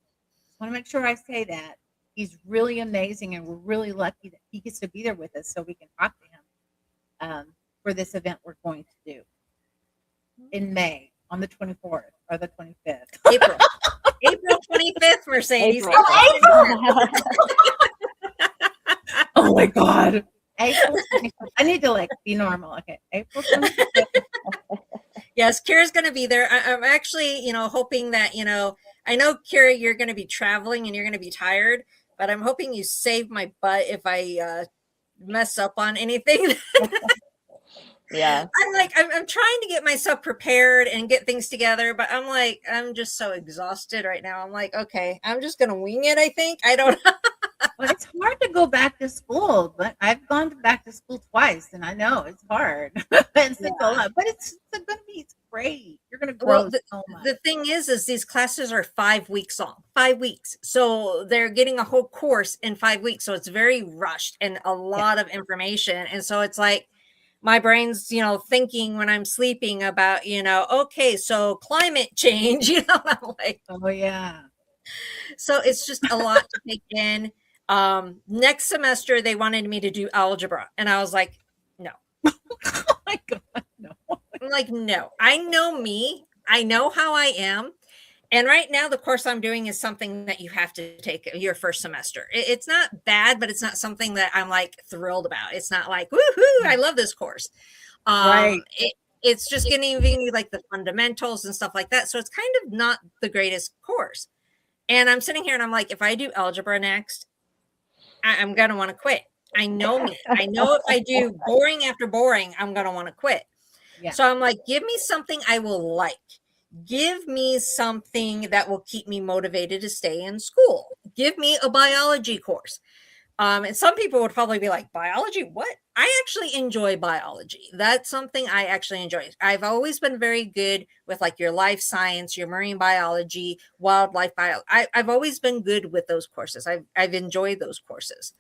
I want to make sure I say that. He's really amazing, and we're really lucky that he gets to be there with us so we can talk to him for this event we're going to do in May on the 24th or the 25th. April 25th, Mercedes. April. Oh my God. April 25th. I need to be normal. Okay. April 25th. Yes, Kyrra's going to be there. I'm actually, hoping that, I know, Kyrra, you're going to be traveling and you're going to be tired, but I'm hoping you save my butt if I mess up on anything. Yeah. I'm trying to get myself prepared and get things together, but I'm just so exhausted right now. I'm like, okay, I'm just going to wing it, I think. I don't know. Well, it's hard to go back to school, but I've gone back to school twice, and I know it's hard. It's a lot, but it's great. You're going to grow so much. The thing is these classes are 5 weeks long, 5 weeks. So they're getting a whole course in 5 weeks. So it's very rushed and a lot of information. And so it's like, my brain's, thinking when I'm sleeping about, okay, so climate change, I'm like, oh yeah. So it's just a lot to take in. Next semester, they wanted me to do algebra. And I was like, no. Oh my God, no. I'm like, no, I know me. I know how I am. And right now, the course I'm doing is something that you have to take your first semester. It's not bad, but it's not something that I'm thrilled about. It's not like, woohoo, I love this course. Right. It's just giving you the fundamentals and stuff like that. So it's kind of not the greatest course. And I'm sitting here and I'm like, if I do algebra next, I'm going to want to quit. I know me. I know if I do boring after boring, I'm going to want to quit. Yeah. So I'm like, give me something I will like. Give me something that will keep me motivated to stay in school. Give me a biology course. And some people would probably be like, biology? What? I actually enjoy biology. That's something I actually enjoy. I've always been very good with your life science, your marine biology, wildlife biology. I've always been good with those courses. I've enjoyed those courses.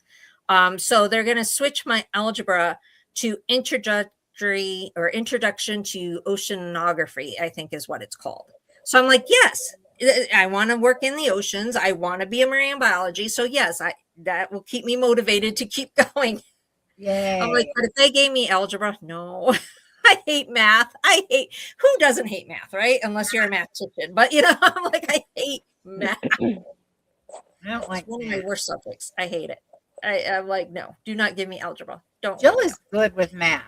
So they're going to switch my algebra to introduction to oceanography, I think is what it's called. So I'm like, yes, I want to work in the oceans. I want to be a marine biology. So yes, that will keep me motivated to keep going. Yay. I'm like, but if they gave me algebra, no. I hate math. Who doesn't hate math, right? Unless you're a mathematician. But I'm like, I hate math. I don't like It's one of my math. worst subjects. I hate it. I'm like, no, do not give me algebra. Don't. Jill is good with math.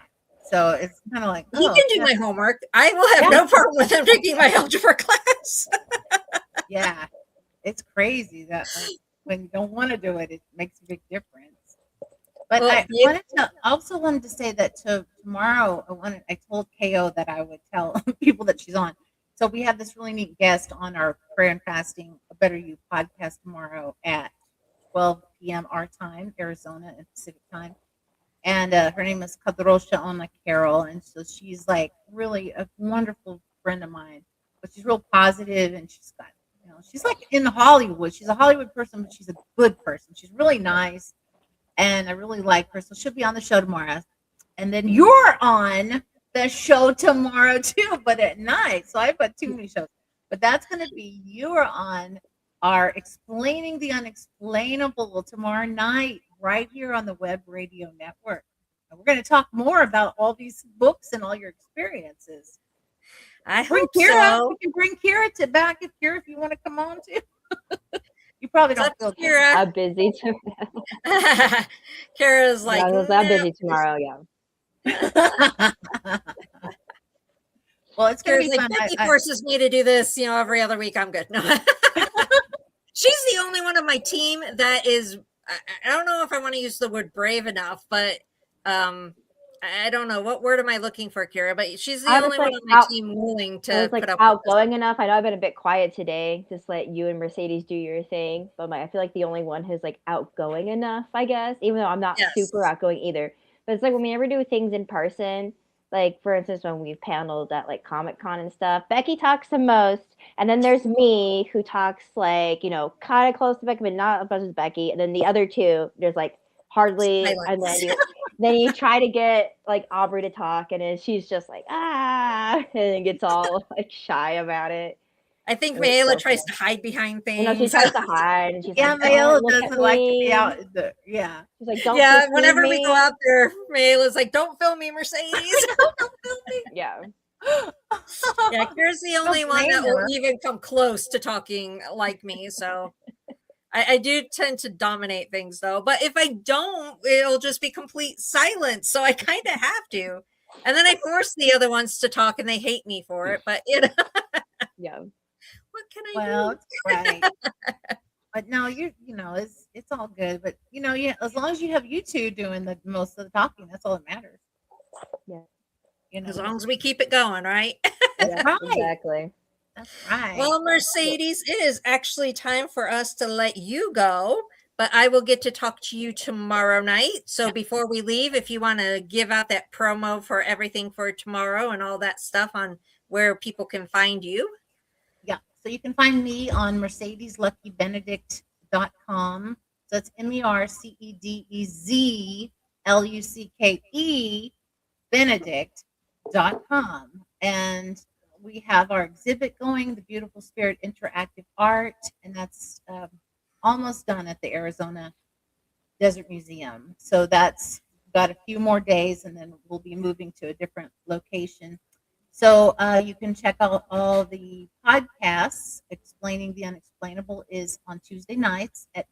So it's kind of like, He can do my homework. I will have no problem with him taking my algebra class. Yeah. It's crazy that when you don't want to do it, it makes a big difference. But Well, I also wanted to say that tomorrow, I told KO that I would tell people that she's on. So we have this really neat guest on our Prayer and Fasting A Better You podcast tomorrow at 12 p.m. our time, Arizona and Pacific time. And her name is Kadrosha Ona Carroll. And so she's like really a wonderful friend of mine. But she's real positive, and she's got, she's like in Hollywood. She's a Hollywood person, but she's a good person. She's really nice. And I really like her. So she'll be on the show tomorrow. And then you're on the show tomorrow too, but at night. So I've got 2 new shows. But that's going to be, you're on our Explaining the Unexplainable tomorrow night, right here on the W.E.B. Radio Network. And we're going to talk more about all these books and all your experiences. I bring hope Kyrra. so. You can bring Kyrra back if you want to come on too. You probably don't feel Kyrra. I'm busy tomorrow. Kara's like, I'm busy tomorrow. Yeah. Well, it's going to be like, fun. Becky forces me to do this, every other week. I'm good. No. She's the only one on my team that is, I don't know if I want to use the word brave enough, but I don't know. What word am I looking for, Kyrra? But she's the only one on my team willing to put up outgoing enough. I know I've been a bit quiet today. Just let you and Mercedes do your thing. But I feel like the only one who's like outgoing enough, I guess, even though I'm not super outgoing either. But it's like when we ever do things in person, like for instance, when we've paneled at like Comic-Con and stuff, Becky talks the most. And then there's me who talks like, kind of close to Becky, but not as much as Becky. And then the other two, there's like hardly. Silence. And then you try to get like Aubrey to talk, and then she's just like, and then gets all like shy about it. I think Mayla tries to hide behind things. She tries to hide, and she's like, Mayla doesn't like to be out. She's like, don't. Whenever we go out there, Mayla's like, don't film me, Mercedes. Don't film me. Yeah. Kyrra's the only one that will even come close to talking like me. So I do tend to dominate things, though. But if I don't, it'll just be complete silence. So I kind of have to. And then I force the other ones to talk, and they hate me for it. But yeah. What can I do? Well, right. But no, it's all good. But as long as you have you two doing the most of the talking, that's all that matters. Yeah. As long as we keep it going, right? Yeah, right. Exactly. That's right. Well, Mercedes, it is actually time for us to let you go, but I will get to talk to you tomorrow night. So before we leave, if you want to give out that promo for everything for tomorrow and all that stuff on where people can find you. Yeah. So you can find me on MercedezLuckeBenedict.com. So it's MERCEDEZLUCKE Benedict.com. And we have our exhibit going, the Beautiful Spirit Interactive Art, and that's almost done at the Arizona Desert Museum. So that's got a few more days, and then we'll be moving to a different location. So you can check out all the podcasts. Explaining the Unexplainable is on Tuesday nights at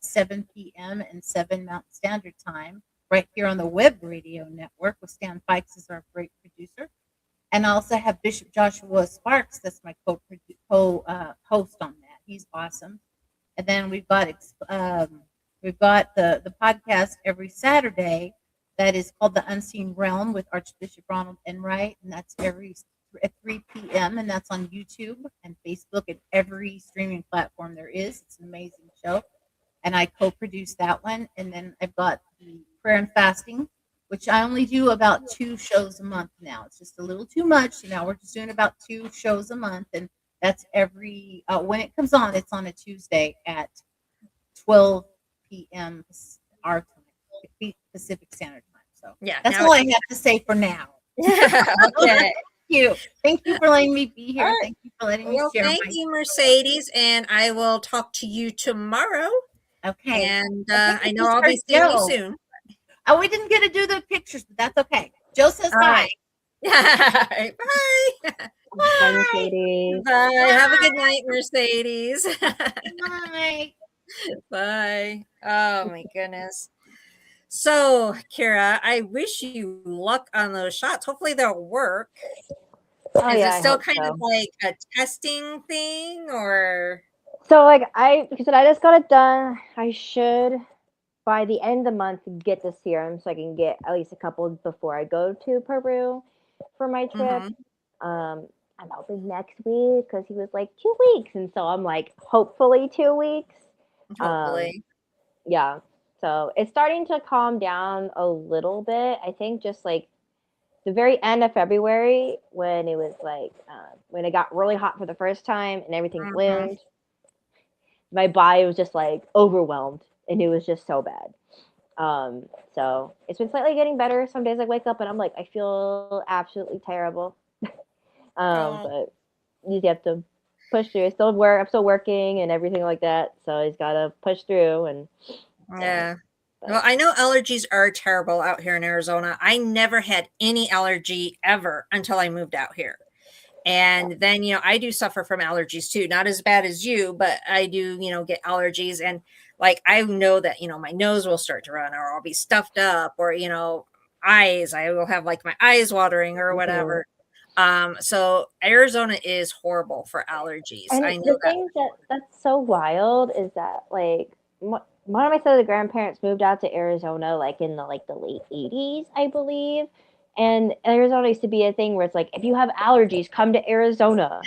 7 p.m. and 7 Mountain Standard Time, right here on the W.E.B. Radio Network with Stan Fikes as our great producer. And I also have Bishop Joshua Sparks. That's my co-host on that. He's awesome. And then we've got the podcast every Saturday that is called The Unseen Realm with Archbishop Ronald Enright, and that's at 3 p.m. and that's on YouTube and Facebook and every streaming platform there is. It's an amazing show, and I co-produce that one. And then I've got the Prayer and Fasting, which I only do about 2 shows a month now. It's just a little too much. Now we're just doing about 2 shows a month, and that's every when it comes on, it's on a Tuesday at 12 p.m. our time. be Pacific Standard Time. So Yeah, that's now all it- I have to say for now. okay. Thank you for letting me be All here. right. Thank you for letting me Well, share thank my you, Mercedes, and I will talk to you tomorrow. Okay. And I think I we know just I'll be heard seeing you Joe. soon. Oh, we didn't get to do the pictures, but that's okay. Joe says All hi. right. Bye. Bye, Bye. Mercedes. Bye. Have a good night, Mercedes. Bye. Bye. Oh my goodness. So, Kyrra, I wish you luck on those shots. Hopefully they'll work. Oh Is yeah, it I still hope kind so. of like a testing thing or? So like because I just got it done, I should by the end of the month get the serum so I can get at least a couple before I go to Peru for my trip. Mhm. I'm hoping next week because he was like 2 weeks, and so I'm like hopefully 2 weeks. Um, Hopefully. yeah, so it's starting to calm down a little bit. I think just like the very end of February when it was like when it got really hot for the first time and everything Mhm. bloomed, my body was just like overwhelmed and it was just so bad. So it's been slightly getting better. Some days I wake up and I'm like, I feel absolutely terrible. Oh, But you have to push through. I'm still working and everything like that. So he's got to push through and yeah. but, Well, I know allergies are terrible out here in Arizona. I never had any allergy ever until I moved out here. And then, I do suffer from allergies too. Not as bad as you, but I do, get allergies. And like, I know that, my nose will start to run or I'll be stuffed up or, eyes. I will have like my eyes watering or mhm. whatever. So Arizona is horrible for allergies. And I know the that. thing that's so wild is that like one of my side of the grandparents moved out to Arizona like in the late 80s, I believe. And Arizona used to be a thing where it's like if you have allergies, come to Arizona.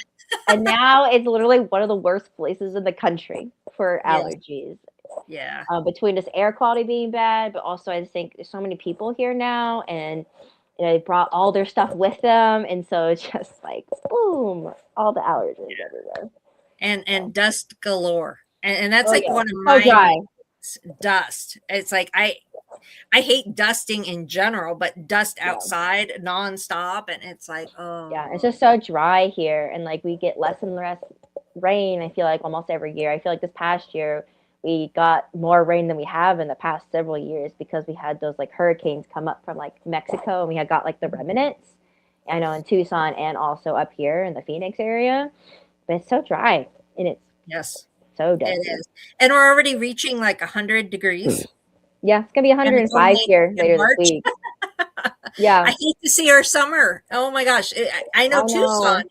And now it's literally one of the worst places in the country for Yes. allergies. Yeah. Between just air quality being bad, but also I just think there's so many people here now, and they brought all their stuff with them, and so it's just like boom, all the allergies everywhere. And dust galore. And that's Oh like yeah, one of so my dry. dust. It's like I hate dusting in general, but dust Yeah, outside nonstop, and it's like, yeah, it's oh, just so dry here, and like we get less and less rain. I feel like almost every year. I feel like this past year we got more rain than we have in the past several years because we had those like hurricanes come up from like Mexico, and we had got like the remnants. I know in Tucson and also up here in the Phoenix area, but it's so dry and it's yes, so it dusty. is. And we're already reaching like 100 degrees, Yeah, it's gonna be and it's 105 only here in later this March. week. Yeah, I hate to see our summer. Oh my gosh. I know I know.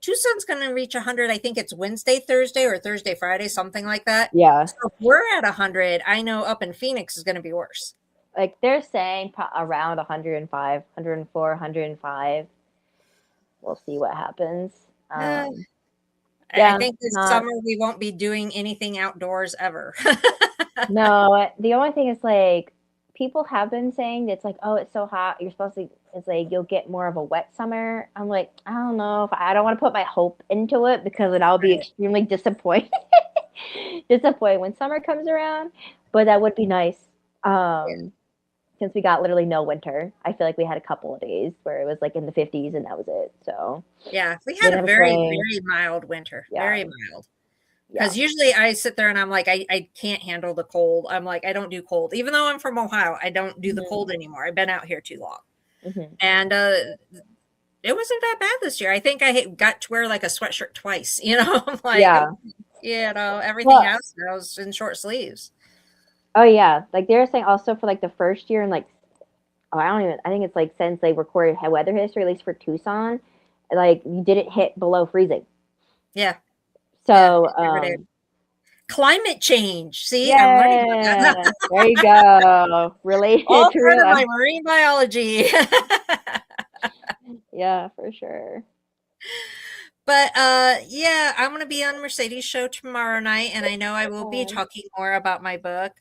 Tucson's going to reach 100. I think it's Wednesday, Thursday, or Thursday, Friday, something like that. Yeah, So if we're at 100, I know up in Phoenix is going to be worse. like they're saying around 105, 104, 105. We'll see what happens. Uh, I Yeah, think this not summer we won't be doing anything outdoors ever. no. The only thing is like people have been saying it's like, oh, it's so hot. You're supposed to. It's like you'll get more of a wet summer. I'm like, I don't know if I don't want to put my hope into it because then I'll be Right. extremely disappointed. Disappointed when summer comes around, but that would be nice. Yeah. Since we got literally no winter, I feel like we had a couple of days where it was like in the 50s and that was it. So Yeah, we had didn't a have very, spring. very mild winter. Yeah, Very mild. yeah. Because usually I sit there and I'm like, I can't handle the cold. I'm like, I don't do cold. Even though I'm from Ohio, I don't do the Hmm. cold anymore. I've been out here too long. Hmm. And it wasn't that bad this year. I think I got to wear like a sweatshirt twice. I'm like, Yeah. okay, everything Well, else I was in short sleeves. oh yeah. Like they were saying also for like the first year and like oh, I think it's like since they recorded weather history, at least for Tucson, like you didn't hit below freezing. Yeah, yeah, So, it never did. Climate change. See, I'm learning about yeah, that. there you go. Related All to part real of my life. marine biology. Yeah, for sure. But yeah, I'm gonna be on Mercedes show tomorrow night, and I know I will be Um, talking more about my book.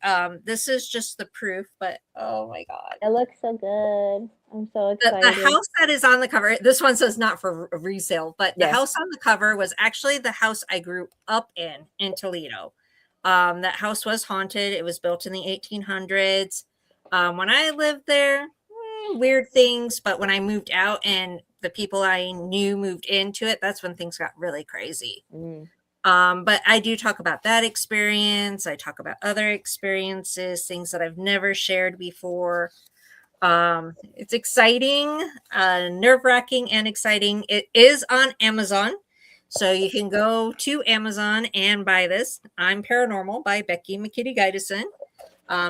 This is just the proof, but oh my god. it looks so good. I'm so The excited. house that is on the cover, this one says not for resale, but the Yeah. house on the cover was actually the house I grew up in Toledo. That house was haunted. It was built in the 1800s. When I lived there, weird things, but when I moved out and the people I knew moved into it, that's when things got really crazy. But I do talk about that experience. I talk about other experiences, things that I've never shared before. It's exciting, nerve-wracking and exciting. It is on Amazon. So you can go to Amazon and buy this. I'm Paranormal by Becky and Kyrra.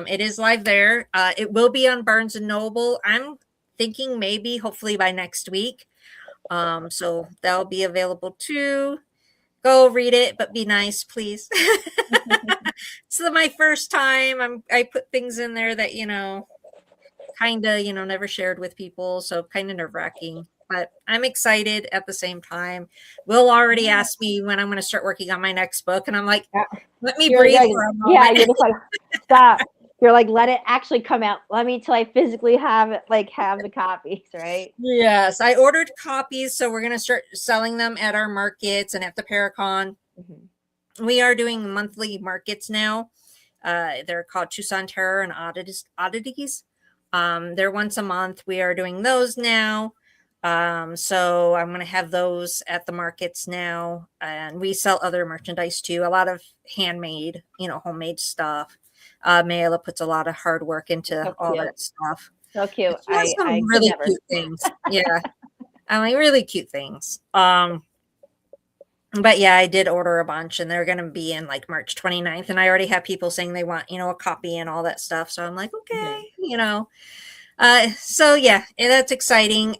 It is live there. It will be on Barnes and Noble. I'm thinking maybe hopefully by next week. So that'll be available too. Go read it, but be nice, please. It's my first time. I put things in there that, kind of, never shared with people. So kind of nerve-wracking. But I'm excited at the same time. Will already asked me when I'm going to start working on my next book. And I'm like, let me breathe for a moment. Yeah, you're just like, stop. You're like, let it actually come out. Let me till I physically have it, have the copies, right? Yes, I ordered copies. So we're going to start selling them at our markets and at the Paracon. We are doing monthly markets now. They're called Tucson Terror and Oddities. They're once a month. We are doing those now. So I'm going to have those at the markets now. And we sell other merchandise too. A lot of handmade, homemade stuff. Mayla puts a lot of hard work into all that stuff. So cute. She has some really cute things. Yeah. Really cute things. But yeah, I did order a bunch and they're going to be in like March 29th. And I already have people saying they want, a copy and all that stuff. So I'm like, okay, so yeah, that's exciting.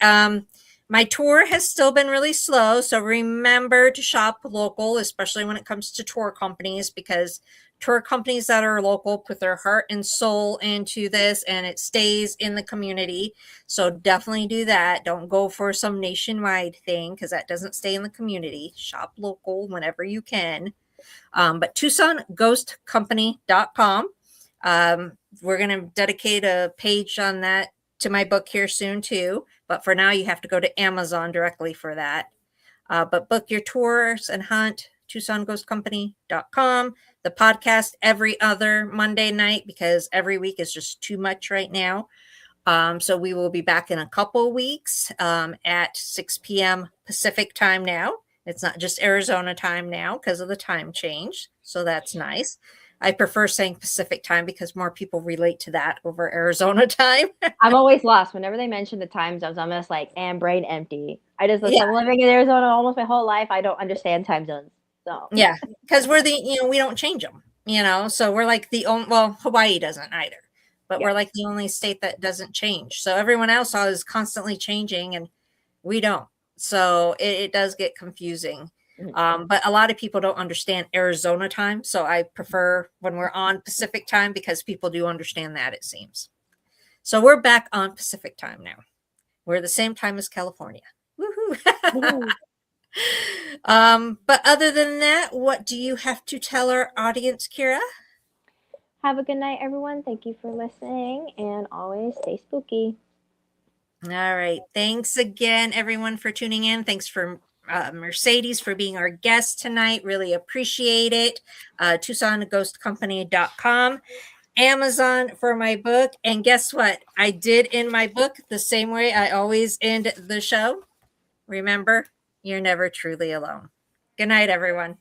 My tour has still been really slow. So remember to shop local, especially when it comes to tour companies, because tour companies that are local put their heart and soul into this and it stays in the community. So definitely do that. Don't go for some nationwide thing because that doesn't stay in the community. Shop local whenever you can. But TucsonGhostCompany.com. We're going to dedicate a page on that to my book here soon too. But for now, you have to go to Amazon directly for that. But book your tours and hunt, TucsonGhostCompany.com. The podcast every other Monday night because every week is just too much right now. So we will be back in a couple weeks at 6 p.m. Pacific time now. It's not just Arizona time now because of the time change. So that's nice. I prefer saying Pacific time because more people relate to that over Arizona time. I'm always lost. Whenever they mention the time zones, I'm just like, and brain empty. I'm living in Arizona almost my whole life. I don't understand time zones. So yeah, because we're we don't change them, so we're like the only, well, Hawaii doesn't either, but we're like the only state that doesn't change. So everyone else is constantly changing and we don't. So it does get confusing. But a lot of people don't understand Arizona time. So I prefer when we're on Pacific time because people do understand that, it seems. So we're back on Pacific time now. We're the same time as California. Woohoo! But other than that, what do you have to tell our audience, Kyrra? Have a good night, everyone. Thank you for listening and always stay spooky. All right. Thanks again, everyone, for tuning in. Thanks for Mercedes for being our guest tonight. Really appreciate it. TucsonGhostCompany.com. Amazon for my book. And guess what? I did in my book the same way I always end the show. Remember, you're never truly alone. Good night, everyone.